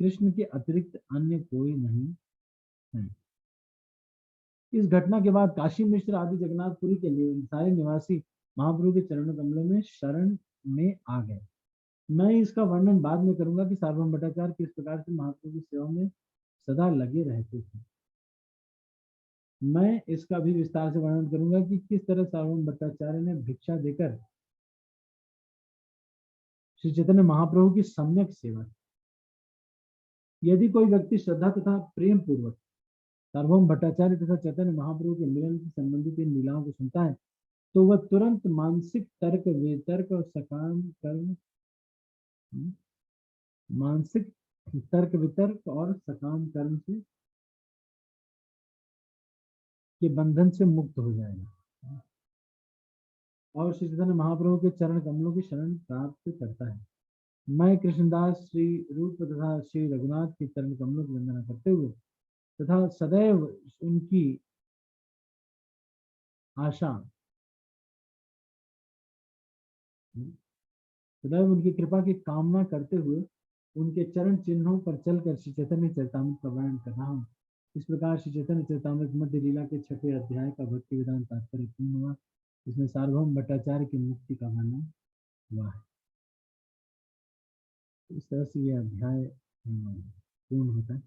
कृष्ण के अतिरिक्त अन्य कोई नहीं है। इस घटना के बाद काशी मिश्र आदि जगन्नाथपुरी के सारे निवासी महाप्रभु के चरण कमलों में शरण में आ गए। मैं इसका वर्णन बाद में करूंगा कि सार्वभौम भट्टाचार्य किस प्रकार से महाप्रभु की सेवा में सदा लगे रहते थे। मैं इसका भी विस्तार से वर्णन करूंगा कि किस तरह सार्वभौम भट्टाचार्य ने भिक्षा देकर श्री चैतन्य महाप्रभु की सम्यक सेवा की। यदि कोई व्यक्ति श्रद्धा तथा प्रेम पूर्वक सार्वभौम भट्टाचार्य तथा चैतन्य महाप्रभु के मिलन से संबंधित इन लीलाओं को सुनता है, तो वह तुरंत मानसिक तर्क वितर्क और सकाम कर्म मानसिक तर्क वितर्क और सकाम कर्म से के बंधन से मुक्त हो जाएगा और श्री चैतन्य महाप्रभु के चरण कमलों की शरण प्राप्त करता है। मैं कृष्णदास श्री रूप तथा श्री रघुनाथ के चरण कमलों की वंदना करते हुए तथा सदैव उनकी आशा सदैव उनकी कृपा की कामना करते हुए उनके चरण चिन्हों पर चलकर श्री चैतन्य चरितामृत का वर्णन कर रहा हूँ। इस प्रकार श्री चैतन्य चरितामृत मध्य लीला के 6वें अध्याय का भक्ति वेदांत तात्पर्य पूर्ण हुआ। इसमें सार्वभौम भट्टाचार्य की मुक्ति का वर्णन हुआ है। इस तरह से यह अध्याय पूर्ण होता है।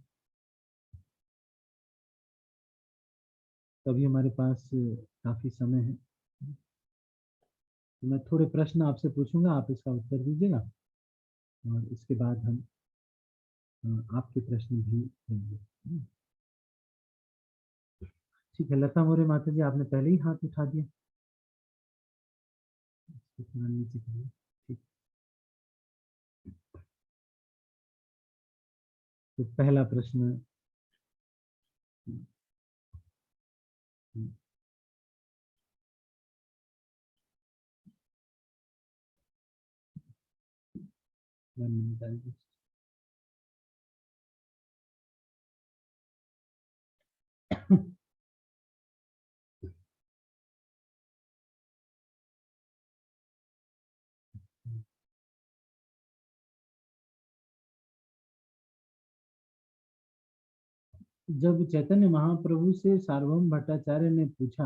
तभी हमारे पास काफी समय है, तो मैं थोड़े प्रश्न आपसे पूछूंगा, आप इसका उत्तर दीजिएगा और इसके बाद हम आपके प्रश्न भी लेंगे। ठीक है, लता मोरे माता जी, आपने पहले ही हाथ उठा दिया। नीचे करिए। ठीक, तो पहला प्रश्न जब चैतन्य महाप्रभु से सार्वभौम भट्टाचार्य ने पूछा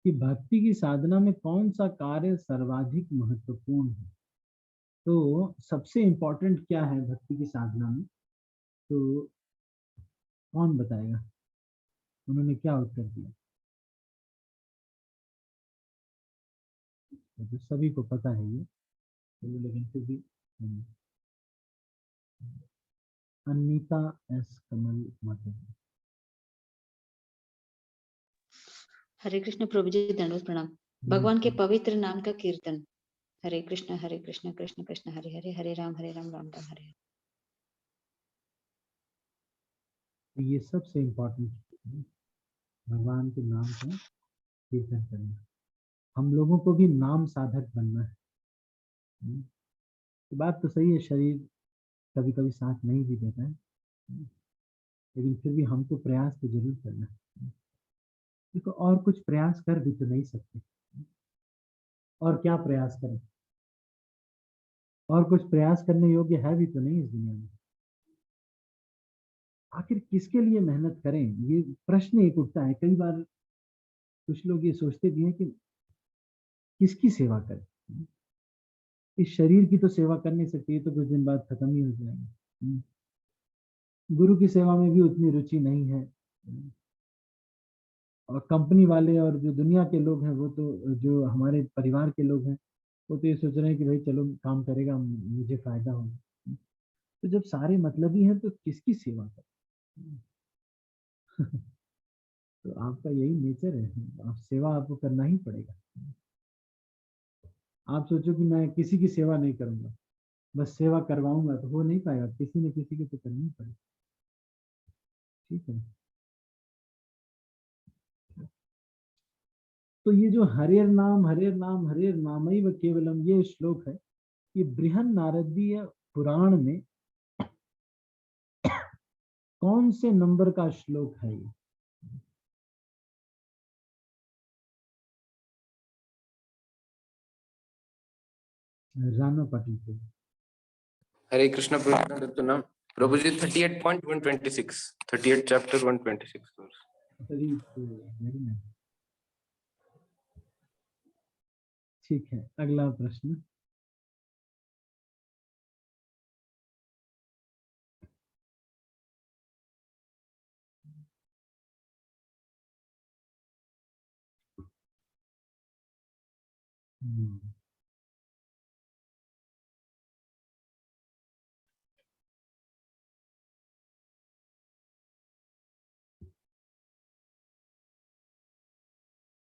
कि भक्ति की साधना में कौन सा कार्य सर्वाधिक महत्वपूर्ण है, तो सबसे इम्पोर्टेंट क्या है भक्ति की साधना में, तो कौन बताएगा? उन्होंने क्या उत्तर दिया? तो सभी को पता है ये, लेकिन फिर भी अनीता एस कमल माता जी। हरे कृष्ण प्रभु जी, दंडवत प्रणाम। भगवान के पवित्र नाम का कीर्तन। हरे कृष्ण कृष्ण कृष्ण हरे हरे, हरे राम राम राम हरे। ये सबसे इम्पोर्टेंट भगवान के नाम का कीर्तन करना। हम लोगों को भी नाम साधक बनना है। तो बात तो सही है, शरीर कभी कभी साथ नहीं भी देता है, लेकिन फिर भी हमको प्रयास तो जरूर करना है। देखो, और कुछ प्रयास कर भी तो नहीं सकते, और क्या प्रयास करें? और कुछ प्रयास करने योग्य है भी तो नहीं इस दुनिया में। आखिर किसके लिए मेहनत करें, ये प्रश्न एक उठता है। कई बार कुछ लोग ये सोचते भी हैं कि किसकी सेवा करें। इस शरीर की तो सेवा कर नहीं सकती, तो कुछ दिन बाद खत्म ही हो जाएगा। गुरु की सेवा में भी उतनी रुचि नहीं है। और कंपनी वाले और जो दुनिया के लोग हैं, वो तो जो हमारे परिवार के लोग हैं, वो तो ये सोच रहे हैं कि भाई चलो काम करेगा, मुझे फायदा होगा। तो जब सारे मतलबी हैं तो किसकी सेवा करें? तो आपका यही नेचर है, आप सेवा आपको करना ही पड़ेगा। आप सोचो कि मैं किसी की सेवा नहीं करूंगा, बस सेवा करवाऊंगा, तो हो नहीं पाएगा, किसी न किसी की तो करनी पड़ेगी। ठीक है। तो ये जो हरेर नाम हरेर नाम हरेर नामैव केवलम, ये श्लोक है, ये बृहन नारदीय पुराण में कौन से नंबर का श्लोक है? ये राणा पाटिल को। हरे कृष्ण प्रभु प्रभु जी 38.126 38 चैप्टर 126 वेरी नाइस। ठीक है, अगला प्रश्न।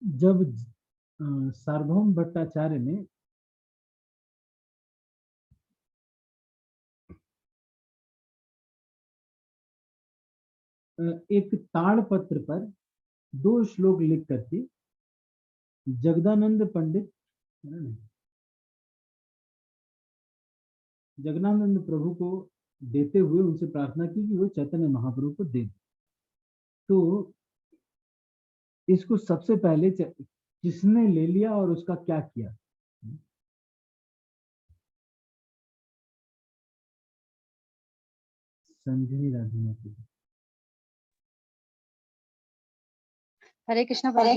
जब सार्वभौम भट्टाचार्य ने एक ताड़पत्र पर 2 श्लोक लिख करके जगदानंद पंडित, जगदानंद प्रभु को देते हुए उनसे प्रार्थना की कि वो चैतन्य महाप्रभु को दे। तो इसको सबसे पहले किसने ले लिया और उसका क्या किया? संजनी राधिका। हरे कृष्ण प्रभु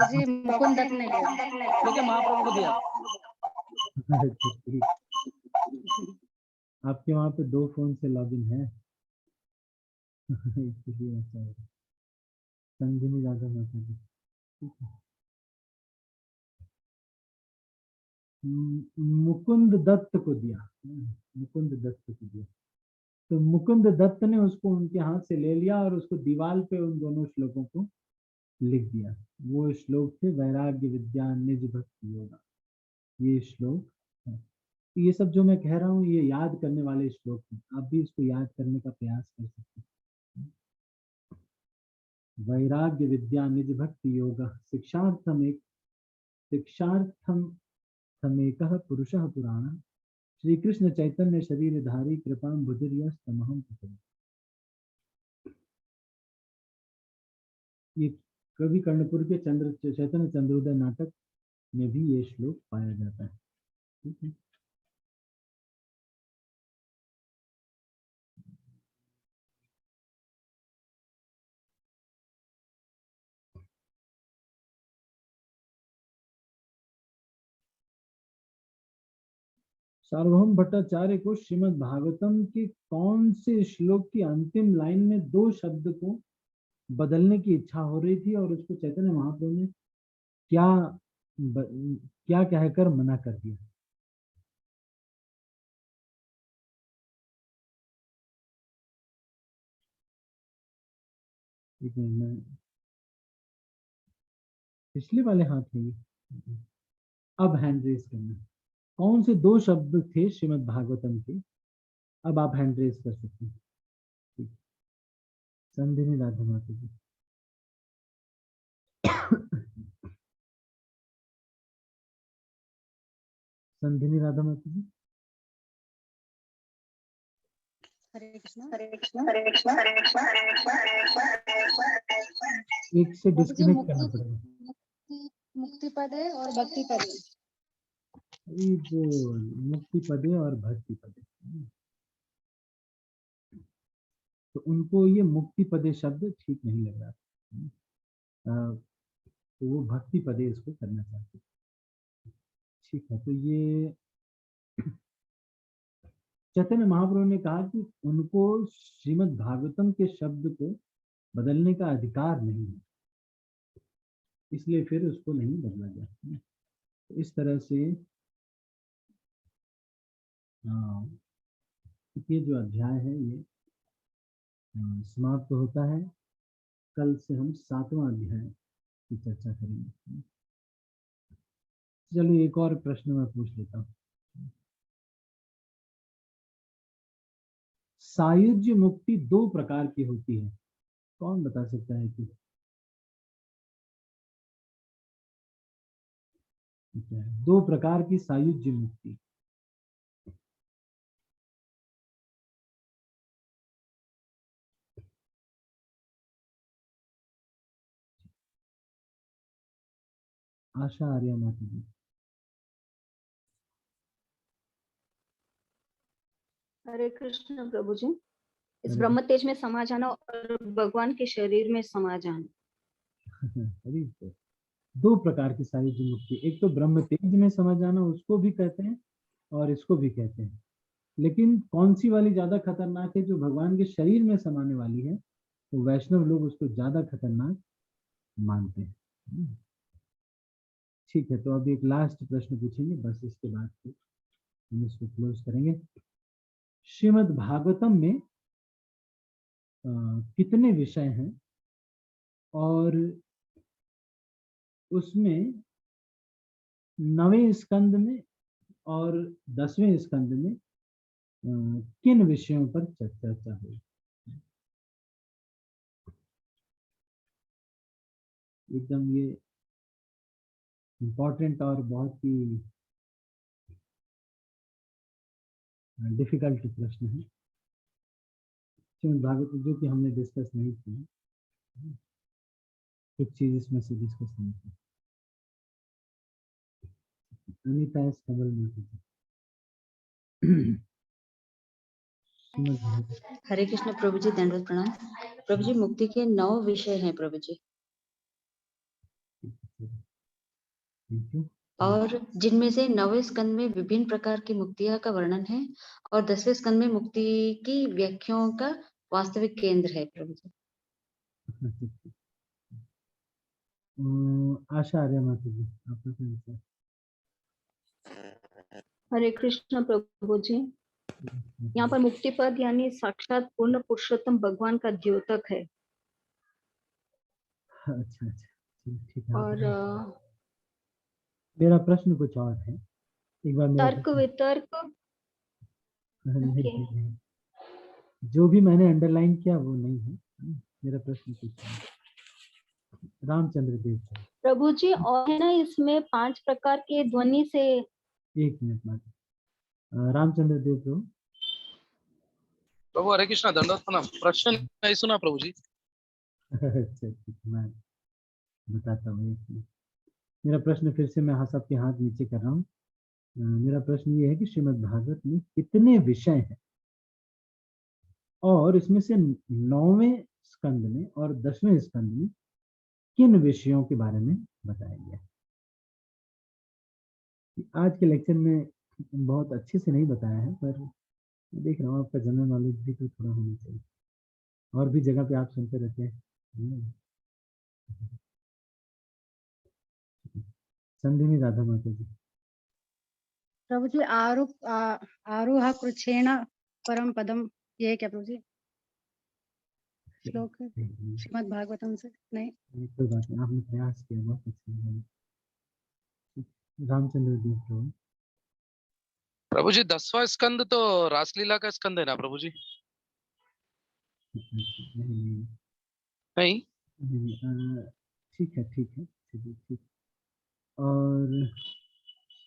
जी, मुकुंद दत्त ने लिया, महाप्रभु को दिया। आपके वहां पे 2 फोन से लॉगिन है। इसलिए ऐसा है। संजनी राधा माता जी। मुकुंद दत्त को दिया। मुकुंद दत्त को दिया। तो मुकुंद दत्त ने उसको उनके हाथ से ले लिया और उसको दीवार पे उन दोनों श्लोकों को लिख दिया। वो श्लोक थे वैराग्य विद्या निज भक्ति योगा, ये श्लोक है। तो ये सब जो मैं कह रहा हूँ, ये याद करने वाले श्लोक हैं। आप भी इसको याद करने का प्रयास कर सकते हैं। वैराग्य विद्या निज भक्ति योग शिक्षार्थमेकः पुरुषः पुराण श्री कृष्ण चैतन्य शरीरधारी कृपां बुधिर्यस्तमहं प्रपद्ये। ये कवि कर्णपुर के चैतन्य चंद्रोदय नाटक में भी ये श्लोक पाया जाता है। ठीक है। सार्वभौम भट्टाचार्य को श्रीमद् भागवतम के कौन से श्लोक की अंतिम लाइन में 2 शब्द को बदलने की इच्छा हो रही थी और उसको चैतन्य महाप्रभु ने क्या कहकर मना कर दिया? पिछले वाले हाथ में ये। अब हैंड रेस करना। कौन से 2 शब्द थे श्रीमद् भागवतम के? अब आप हैंड रेस कर सकते हैं। संधिनी राधा माता जी। संधिनी राधा माता जी। हरे कृष्ण एक से डिस्कनेक्ट करना पड़ेगा। मुक्ति पदे और भक्ति पदे। मुक्ति पदे और भक्ति पदे। तो उनको ये मुक्ति पदे शब्द ठीक नहीं लग रहा। तो वो भक्ति पदे इसको करना चाहते हैं। ठीक है, तो ये चैतन्य महाप्रभु ने कहा कि उनको श्रीमद् भागवतम के शब्द को बदलने का अधिकार नहीं है, इसलिए फिर उसको नहीं बदला गया। तो इस तरह से ये जो अध्याय है ये समाप्त होता है। कल से हम 7वां अध्याय की चर्चा करेंगे। चलो एक और प्रश्न मैं पूछ लेता हूँ। सायुज्य मुक्ति 2 प्रकार की होती है, कौन बता सकता है कि क्या है? 2 प्रकार की सायुज्य मुक्ति। आशा आर्या माता जी। हरे कृष्ण प्रभु जी। इस हरे ब्रह्म तेज में समा जाना और भगवान के शरीर में समा जाना। हरि बोल। 2 प्रकार की सायुज्य मुक्ति, एक तो ब्रह्म तेज में समा जाना, उसको भी कहते हैं और इसको भी कहते हैं। लेकिन कौन सी वाली ज्यादा खतरनाक है? जो भगवान के शरीर में समाने वाली है, तो वैष्णव लोग उसको ज्यादा खतरनाक मानते हैं। ठीक है, तो अभी एक लास्ट प्रश्न पूछेंगे, बस इसके बाद फिर हम इसको क्लोज करेंगे। श्रीमद् भागवतम में कितने विषय हैं और उसमें 9वें स्कंद में और 10वें स्कंद में किन विषयों पर चर्चा हुई? एकदम ये इम्पोर्टेंट और बहुत ही डिफिकल्ट प्रश्न है, श्रीमद् भागवत जो कि हमने डिस्कस नहीं किया, कुछ चीज इसमें से डिस्कस नहीं की। अनिता एस कमल हरे कृष्ण प्रभु जी, दंडवत प्रणाम। प्रभु जी, मुक्ति के 9 विषय हैं प्रभु जी, और जिनमें से 9वें स्कंद में विभिन्न प्रकार की मुक्तियां का वर्णन है और 10वें स्कंद में मुक्ति की व्याख्याओं का वास्तविक केंद्र है प्रभु जी। आशा आर्य माता जी, आपका क्या विचार? हरे कृष्ण प्रभु जी। यहाँ पर मुक्ति पद यानी साक्षात पूर्ण पुरुषोत्तम भगवान का द्योतक है। अच्छा, ठीक है। और मेरा प्रश्न कुछ और है, एक बार मेरा तर्क वितर्क नहीं, जो भी मैंने अंडरलाइन किया वो नहीं है। मेरा प्रश्न कुछ है रामचंद्र देव सर। प्रभु जी, और है ना इसमें 5 प्रकार के ध्वनि से। एक मिनट मात्र, रामचंद्र देव प्रभु। प्रभु हरे कृष्णा, दंडवत प्रणाम। प्रश्न नहीं सुना प्रभु जी। अच्छा, ठीक, मैं बताता हूँ, एक मिनट। मेरा प्रश्न फिर से मैं सबके हाथ नीचे कर रहा हूँ। मेरा प्रश्न ये है कि श्रीमद् भागवत में कितने विषय हैं और इसमें से 9वें स्कंद में और 10वें स्कंद में किन विषयों के बारे में बताया गया? आज के लेक्चर में बहुत अच्छे से नहीं बताया है, पर मैं देख रहा हूँ आपका जनरल नॉलेज भी तो थोड़ा होना चाहिए, और भी जगह पे आप सुनते रहते हैं। संधिनी राधा माता जी। प्रभु जी, आरोह कृच्छेण परम पदम, ये है क्या प्रभु जी श्लोक है श्रीमद् भागवतम से? नहीं, कोई बात नहीं, आपने प्रयास किया, बहुत अच्छा लगा। रामचंद्र देव प्रभु। प्रभु जी 10वां स्कंद तो रासलीला का स्कंद है ना प्रभु जी? नहीं, नहीं, ठीक है, ठीक। और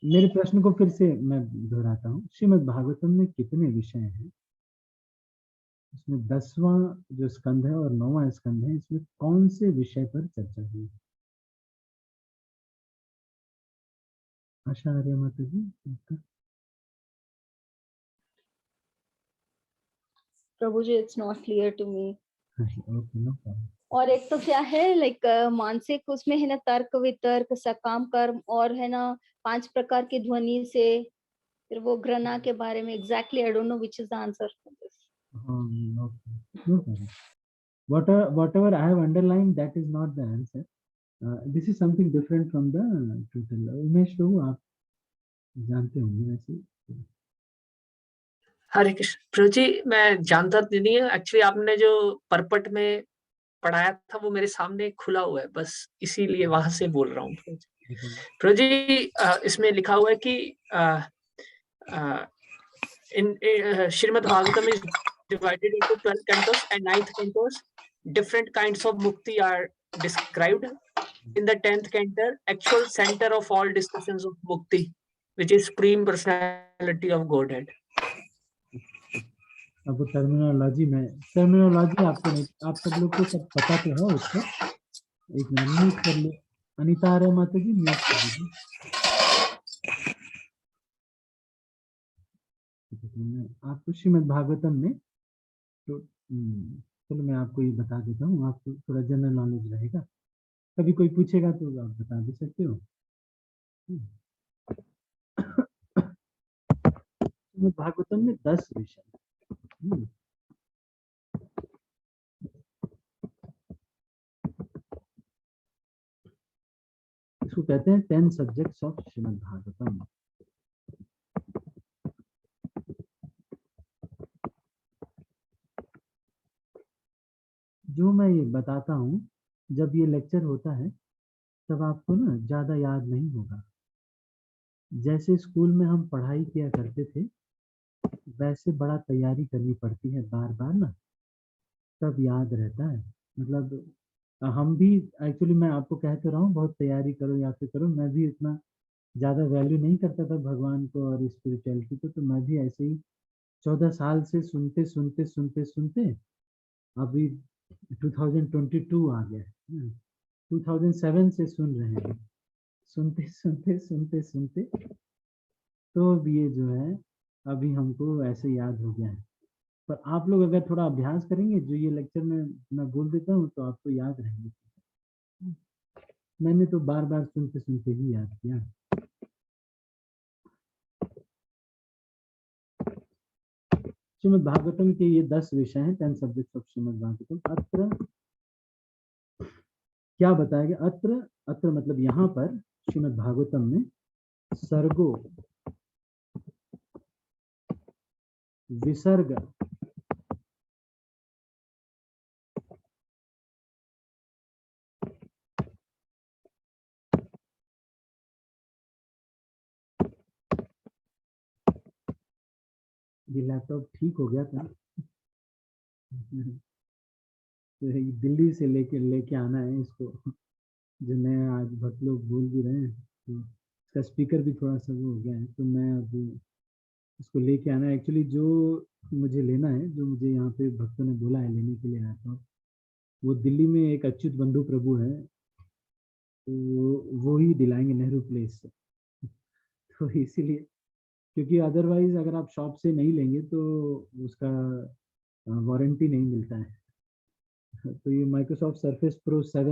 मेरे प्रश्न को फिर से मैं दोहराता हूँ, श्रीमद् भागवतम में कितने विषय हैं? इसमें 10वां जो स्कंद है और 9वां स्कंद है, इसमें कौन से विषय पर चर्चा हुई? आशा आर्य माता जी। Prabhu ji, it's not clear to me. Okay, no problem. और एक तो क्या है लाइक मानसिक उसमें है ना तर्क वितर्क सकाम कर्म और है ना 5 प्रकार की ध्वनि से फिर वो घृणा के बारे में exactly I don't know which is the answer for this. Okay. No problem. Whatever I have underlined, that is not the answer. This is something different from the total. Umesh Prabhu, आप जानते होंगे वैसे. हरे कृष्ण प्रभु जी, मैं जानता तो नहीं है एक्चुअली, आपने जो परपट में पढ़ाया था वो मेरे सामने खुला हुआ है, बस इसीलिए वहां से बोल रहा हूँ प्रभु जी. प्रभु जी इसमें लिखा हुआ है कि in Srimad Bhagavatam is divided into 12 cantos and 9th cantos. Different kinds of mukti are described. In the 10th canto, actual center of all discussions of mukti, which is supreme personality of Godhead. अब terminology आपको नहीं, आप सब लोग को सब पता तो है उसका. एक मिनट म्यूट कर लो. अनीता आर्य माता जी, म्यूट कर दीजिए. आपको श्रीमद् भागवतम में तो चलो मैं आपको ये बता देता हूँ, आपको थोड़ा जनरल नॉलेज रहेगा. कभी कोई पूछेगा तो आप बता भी सकते हो. श्रीमद् भागवतम में 10 विषय. इसको कहते हैं 10 सब्जेक्ट्स ऑफ श्रीमद् भागवतम. जो मैं ये बताता हूँ, जब ये लेक्चर होता है तब आपको ना ज्यादा याद नहीं होगा. जैसे स्कूल में हम पढ़ाई किया करते थे वैसे बड़ा तैयारी करनी पड़ती है बार बार ना, तब याद रहता है. मतलब हम भी एक्चुअली, मैं आपको कह तो रहा हूँ बहुत तैयारी करो या फिर करो, मैं भी इतना ज़्यादा वैल्यू नहीं करता था भगवान को और स्पिरिचुअलिटी को. तो मैं भी ऐसे ही 14 साल से सुनते सुनते सुनते सुनते अभी 2022 आ गया. 2007 से सुन रहे हैं, सुनते सुनते सुनते सुनते तो अब ये जो है अभी हमको ऐसे याद हो गया है. पर आप लोग अगर थोड़ा अभ्यास करेंगे, जो ये लेक्चर में मैं बोल देता हूँ तो आपको याद रहेंगे. मैंने तो बार बार सुनते सुनते ही याद किया. श्रीमद् भागवतम के ये 10 विषय हैं, 10 सब्जेक्ट्स ऑफ श्रीमद् भागवतम. अत्र क्या बताया गया? अत्र मतलब यहाँ पर श्रीमद् भागवतम में सर्गो विसर्ग ये लैपटॉप ठीक हो गया था तो दिल्ली से लेके आना है इसको, जो नया आज बहुत लोग बोल भी रहे हैं. तो इसका स्पीकर भी थोड़ा सा वो हो गया है, तो मैं अब इसको लेके आना है. एक्चुअली जो मुझे लेना है, जो मुझे यहाँ पे भक्तों ने बोला है लेने के लिए लैपटॉप, वो दिल्ली में एक अच्युत बंधु प्रभु है, तो वो ही दिलाएंगे नेहरू प्लेस से. तो इसीलिए, क्योंकि अदरवाइज अगर आप शॉप से नहीं लेंगे तो उसका वारंटी नहीं मिलता है. तो ये माइक्रोसॉफ्ट सरफेस प्रो 7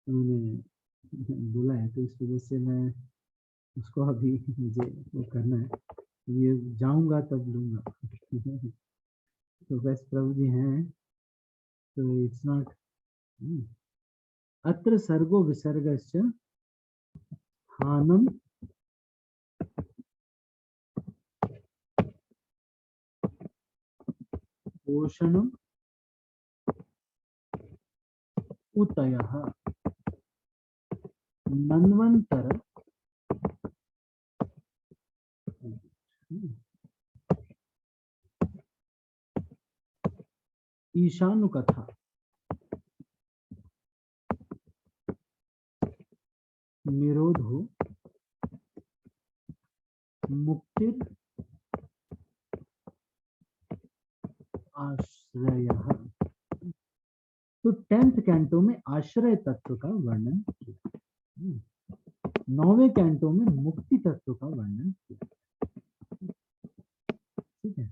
उन्होंने बोला है, तो इस वजह से मैं उसको अभी मुझे वो करना है. ये जाऊंगा तब लूंगा. तो बस प्रभु जी हैं, तो इट्स नॉट. अत्र सर्गो विसर्गश्च हानम पोषणम उतयः मन्वंतर. ईशानुकथा निरोधो मुक्तिर आश्रयः. तो 10th कैंटो में आश्रय तत्व का वर्णन किया. 9वें कैंटो में मुक्ति तत्व का वर्णन किया. ठीक है.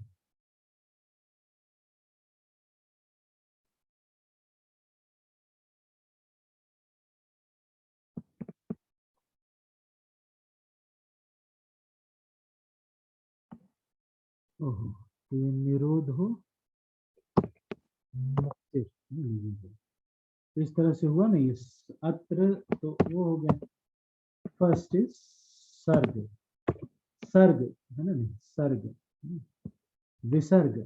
ओहो, तो ये निरोध हो मुक्तिर, तो इस तरह से हुआ ना ये अत्र, तो वो हो गया। फर्स्ट इज सर्ग, सर्ग है ना, नहीं सर्ग, विसर्ग,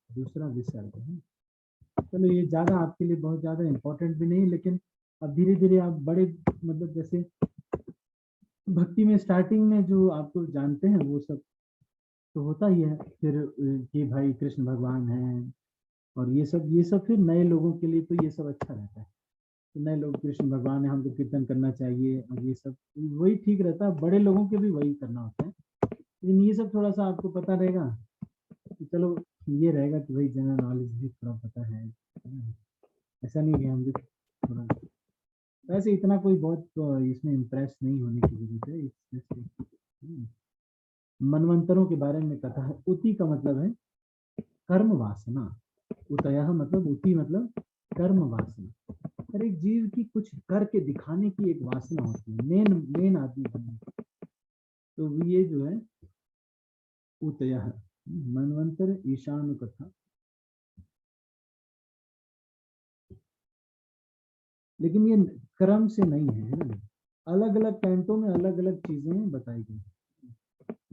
दूसरा विसर्ग है। चलो ये ज्यादा आपके लिए बहुत ज्यादा इम्पोर्टेंट भी नहीं, लेकिन अब धीरे धीरे आप बड़े, मतलब जैसे भक्ति में स्टार्टिंग में जो आपको जानते हैं वो सब तो होता ही है, फिर कि भाई कृष्ण भगवान हैं और ये सब फिर नए लोगों के लिए तो ये सब अच्छा रहता है। तो नए लोग कृष्ण भगवान है, हमको कीर्तन करना चाहिए, और ये सब वही ठीक रहता है। बड़े लोगों के भी वही करना होता है, लेकिन ये सब थोड़ा सा आपको पता रहेगा कि चलो ये रहेगा कि भाई जनरल नॉलेज भी थोड़ा पता है ना? ऐसा नहीं है हम भी थोड़ा, वैसे इतना कोई बहुत इसमें इम्प्रेस नहीं होने की जरूरत है। मनवंतरों के बारे में कथा है। उति का मतलब है कर्म वासना, उतयः मतलब उति मतलब कर्म वासना। हर एक जीव की कुछ करके दिखाने की एक वासना होती है, मेन आदमी बनने की। तो ये जो है उतयः, मनवंतर ईशान कथा। लेकिन ये क्रम से नहीं है ना, अलग अलग कैंटों में अलग अलग चीजें बताई गई।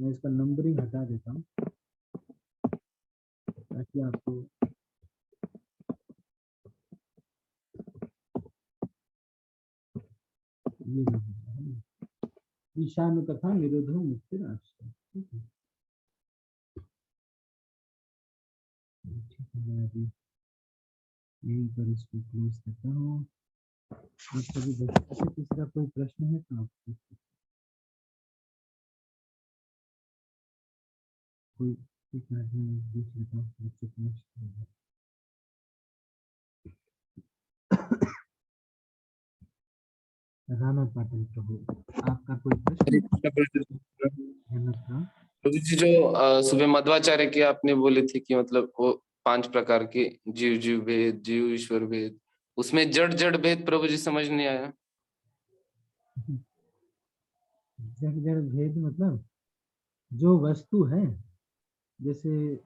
मैं इसका नंबरिंग हटा देता हूँ ताकि आपको ये नहीं होता है। ईशान कथा निरोधो मुक्तिर आश्रय। ठीक है, मैं अभी यहीं पर इसको क्लोज करता हूँ। आप सभी बच्चों से तीसरा कोई प्रश्न है तो आप पूछ सकते हैं। कोई एक मिनट में पूछ लेता हूँ बच्चे को मुश्किल होगा। राणा पाटिल प्रभु, आपका कोई हरे प्रश्न कृष्ण प्रभु। है? था प्रभु जी जो सुबह मध्वाचार्य की आपने बोली थी कि मतलब वो 5 प्रकार के जीव जीव भेद, जीव ईश्वर भेद, उसमें जड़ जड़ भेद प्रभु जी समझ नहीं आया। जड़ जड़ भेद मतलब जो वस्तु है, जैसे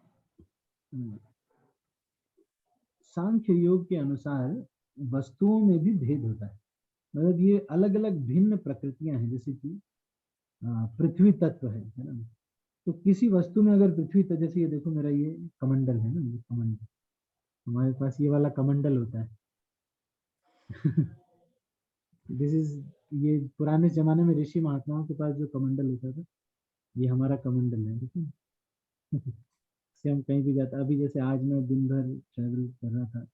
सांख्य योग के अनुसार वस्तुओं में भी भेद होता है। मतलब ये अलग अलग भिन्न प्रकृतियां हैं, जैसे कि पृथ्वी तत्व है ना। तो किसी वस्तु में अगर पृथ्वी तत्व, जैसे ये देखो मेरा ये कमंडल है ना, ये कमंडल, हमारे पास ये वाला कमंडल होता है। दिस इज, ये पुराने जमाने में ऋषि महात्माओं के पास जो कमंडल होता था, ये हमारा कमंडल है, देखो। इससे हम कहीं भी जाते, अभी जैसे आज मैं दिन भर ट्रैवल कर रहा था,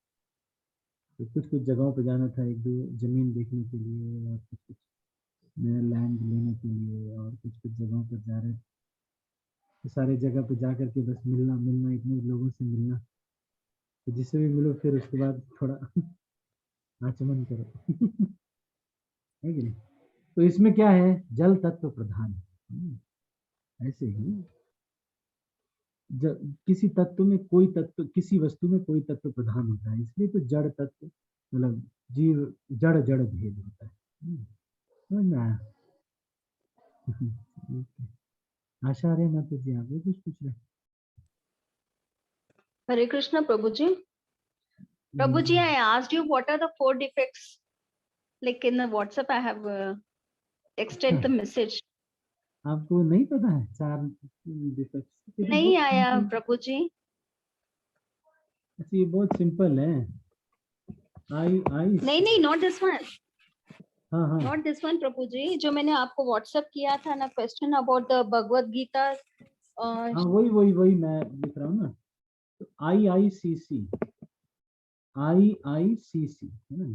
तो कुछ कुछ जगहों पे जाना था, एक दो जमीन देखने के लिए, और कुछ कुछ नया लैंड लेने के लिए, और कुछ कुछ जगहों पर जा रहे थे। तो सारे जगह पे जा करके बस मिलना मिलना, इतने लोगों से मिलना, तो जिससे भी मिलो फिर उसके बाद थोड़ा आचमन करो। है कि नहीं? तो इसमें क्या है, जल तत्व प्रधान है। ऐसे ही किसी तत्व में कोई तत्व, किसी वस्तु में कोई तत्व प्रधान होता है, इसलिए तो जड़ तत्व मतलब जीव जड़ जड़ भेद होता है। समझ में आया? आचार्य माता जी आप भी कुछ पूछ रहे हरे कृष्ण प्रभु जी। प्रभु जी, I asked you what are the 4 defects. Like in the WhatsApp, I have texted the message. आपको नहीं पता है 4 डिफेक्ट्स? ये तो नहीं बहुत आया सिंपल, प्रभु जी। ये बहुत सिंपल है। आई आई नहीं नहीं, not this one. हाँ हाँ Not this one प्रभु जी, जो मैंने आपको WhatsApp किया था ना, question about the Bhagavad Gita. हाँ, वही वही वही मैं लिख रहा हूँ ना। आई आई सी सी, आई आई सी सी है ना,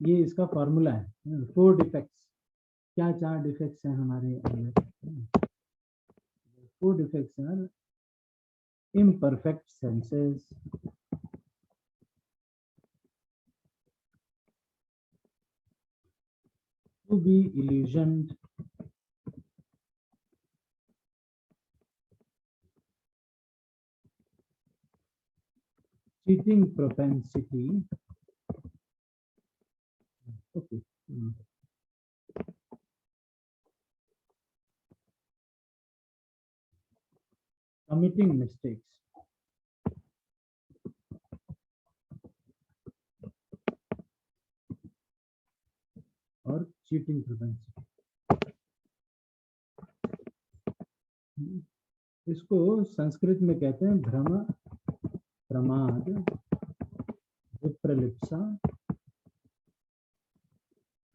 ये इसका फॉर्मूला है। 4 डिफेक्ट्स, क्या 4 डिफेक्ट्स हैं हमारे अंदर? 4 डिफेक्ट्स हैं: imperfect senses, to be illusioned, cheating propensity, okay, committing mistakes. और cheating propensity. इसको संस्कृत में कहते हैं भ्रम, प्रमाद, विप्रलिप्सा,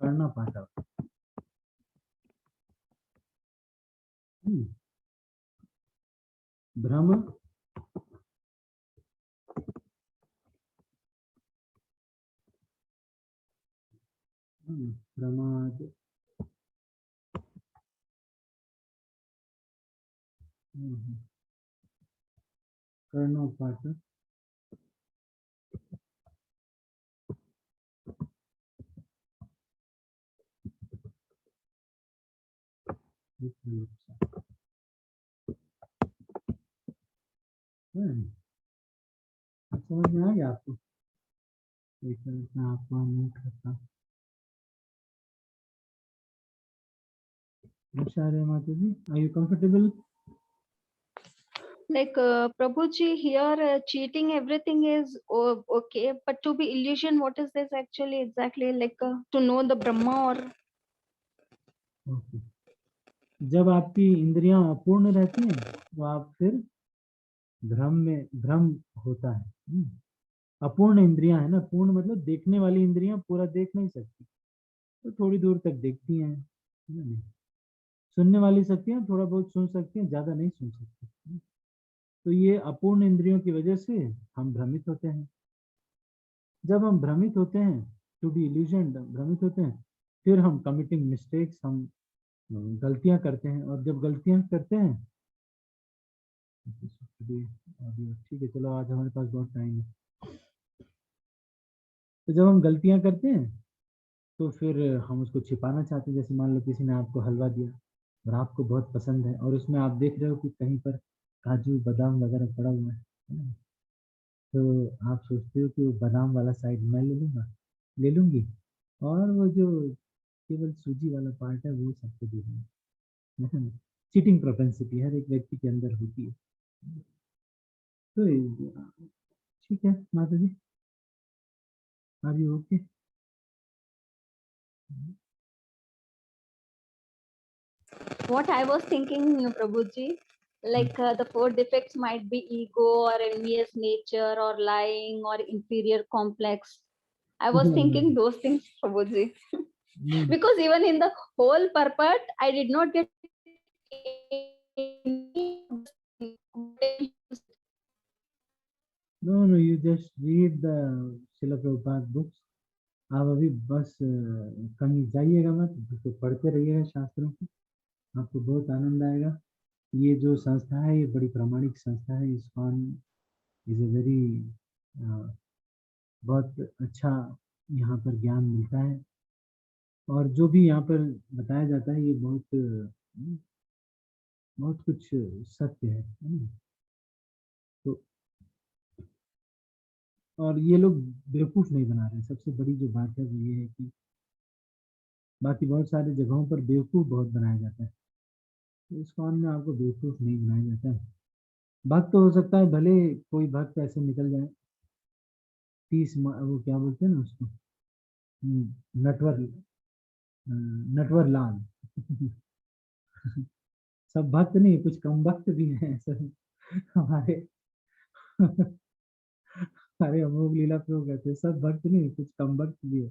कर्णपाठव. भ्रम, प्रमाद, कर्णपाठव, विप्रलिप्सा. समझ में आ गया आपको? एक मिनट में आपको नोट करता हूँ. माता जी, are you comfortable? Like Prabhuji, here cheating everything is okay, but to be illusion, what is this actually exactly? Like to know the Brahma or? Okay. जब आपकी इंद्रियां अपूर्ण रहती हैं तो आप फिर भ्रम होता है. अपूर्ण इंद्रियां है ना, पूर्ण मतलब देखने वाली इंद्रियां पूरा देख नहीं सकती, तो थोड़ी दूर तक देखती हैं. सुनने वाली शक्तियां थोड़ा बहुत सुन सकती हैं, ज्यादा नहीं सुन सकती. तो ये अपूर्ण इंद्रियों की वजह से हम भ्रमित होते हैं. जब हम भ्रमित होते हैं, टू बी इल्यूजन, भ्रमित होते हैं, फिर हम कमिटिंग मिस्टेक्स, हम गलतियां करते हैं. और जब गलतियां करते हैं, ठीक है चलो आज हमारे पास बहुत टाइम है. तो जब हम गलतियां करते हैं तो फिर हम उसको छिपाना चाहते हैं. जैसे मान लो किसी ने आपको हलवा दिया और आपको बहुत पसंद है, और उसमें आप देख रहे हो कि कहीं पर काजू बादाम वगैरह पड़ा हुआ है, तो आप सोचते हो कि वो बादाम वाला साइड मैं ले लूंगी, और वो जो केवल सूजी वाला पार्ट है वो सबको दे दूंगी. चीटिंग प्रोपेंसिटी हर एक व्यक्ति के अंदर होती है. तो ठीक है माता जी, are you okay? What I was thinking, Prabhuji, like the 4 defects might be ego or envious nature or lying or inferior complex. I was thinking those things, Prabhuji. Because even in the whole purport, I did not get No, you just read the Srila Prabhupada books. आप अभी बस कहीं जाइएगा मत, तो पढ़ते रहिएगा शास्त्रों को, आपको बहुत आनंद आएगा. ये जो संस्था है ये बड़ी प्रामाणिक संस्था है. इस्कॉन इज ए वेरी बहुत अच्छा यहाँ पर ज्ञान मिलता है, और जो भी यहाँ पर बताया जाता है ये बहुत कुछ सत्य है. तो और ये लोग बेवकूफ नहीं बना रहे. सबसे बड़ी जो बात है वो ये है कि बाकी बहुत सारे जगहों पर बेवकूफ बहुत बनाया जाता है, तो इस्कॉन में आपको बेवकूफ नहीं बनाया जाता है. भक्त हो सकता है भले कोई भक्त ऐसे निकल जाए 30 वो क्या बोलते हैं ना उसको, नटवर लाल. सब भक्त नहीं, कुछ कम भक्त भी हैं. सब हमारे अरे अमोघ लीला प्रभु कहते हैं सब भक्त नहीं, कुछ कम भक्त भी है.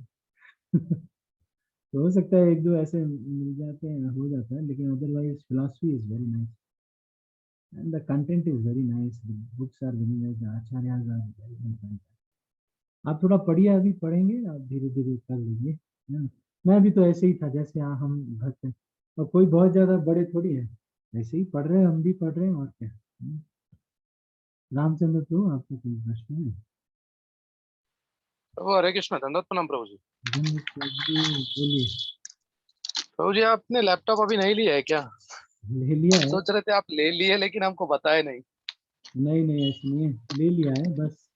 तो हो सकता है एक दो ऐसे मिल जाते हैं, हो जाता है, लेकिन otherwise philosophy is very nice and the content is very nice. Books are very nice. Acharya आप थोड़ा पढ़िए, अभी पढ़ेंगे आप धीरे धीरे कर लीजिए. मैं भी तो ऐसे ही था जैसे हम भक्त हैं, और कोई बहुत ज्यादा बड़े थोड़ी है, ऐसे ही पढ़ रहे हैं, हम भी पढ़ रहे हैं, और क्या. रामचंद्र प्रभु आपको कोई प्रश्न है? प्रभु हरे कृष्ण, धन्यवाद प्रणाम प्रभु जी. बोलिए. प्रभु जी आपने लैपटॉप अभी नहीं लिया है क्या? ले लिया है. सोच रहे थे आप ले लिए लेकिन हमको बताए नहीं. नहीं ऐसा नहीं है, ले लिया है, बस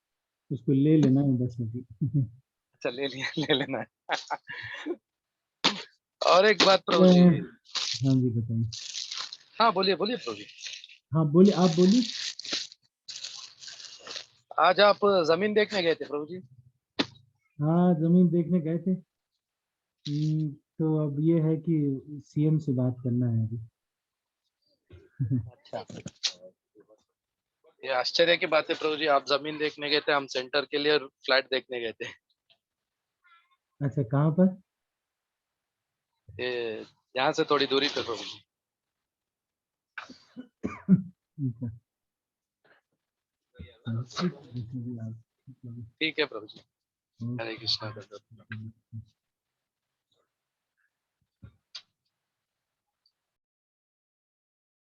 उसको ले लेना है बस अभी. अच्छा ले लिया, ले लेना है. और एक बात प्रभु जी. हाँ जी बताइए. हाँ बोलिए बोलिए प्रभु जी. हाँ बोलिए, आप बोलिए. आज आप जमीन देखने गए थे प्रभु जी? हाँ, जमीन देखने गए थे। तो अब ये है कि सीएम से बात करना है अभी। अच्छा, ये आश्चर्य की बात है प्रभु जी, आप जमीन देखने गए थे, हम सेंटर के लिए फ्लैट देखने गए थे। अच्छा, कहाँ पर? ये यहाँ से थोड़ी दूरी पे प्रभु जी। अच्छा। ठीक है, जैसे भी आप ठीक लगे। ठीक है प्रभु जी। ओके। हरे कृष्णा दंडवत प्रणाम।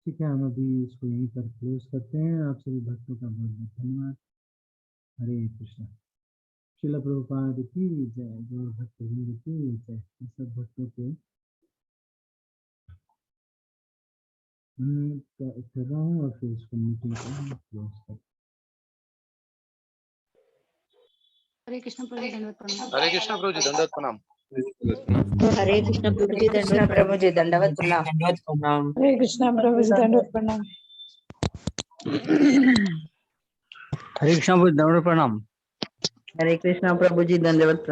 ठीक है, हम अभी इसको यहीं पर क्लोज करते हैं। आप सभी भक्तों का बहुत बहुत धन्यवाद। हरे कृष्णा। श्रील प्रभुपाद की जय। गौर भक्त वृंद की जय। सब भक्तों के कर रहा हूँ और फिर इसको मीटिंग को क्लोज कर। हरे कृष्ण प्रभु दंडवत प्रणाम। हरे कृष्णा प्रभु जी दंडवत प्रणाम। हरे कृष्ण प्रभु जी कृष्ण दंडवत प्रभु जी दंडवत प्रणाम। दंडवत प्रणाम। हरे कृष्ण प्रभु जी दंडवत प्रणाम। हरे कृष्ण प्रभु दंडवत प्रणाम। हरे कृष्ण प्रभु जी दंडवत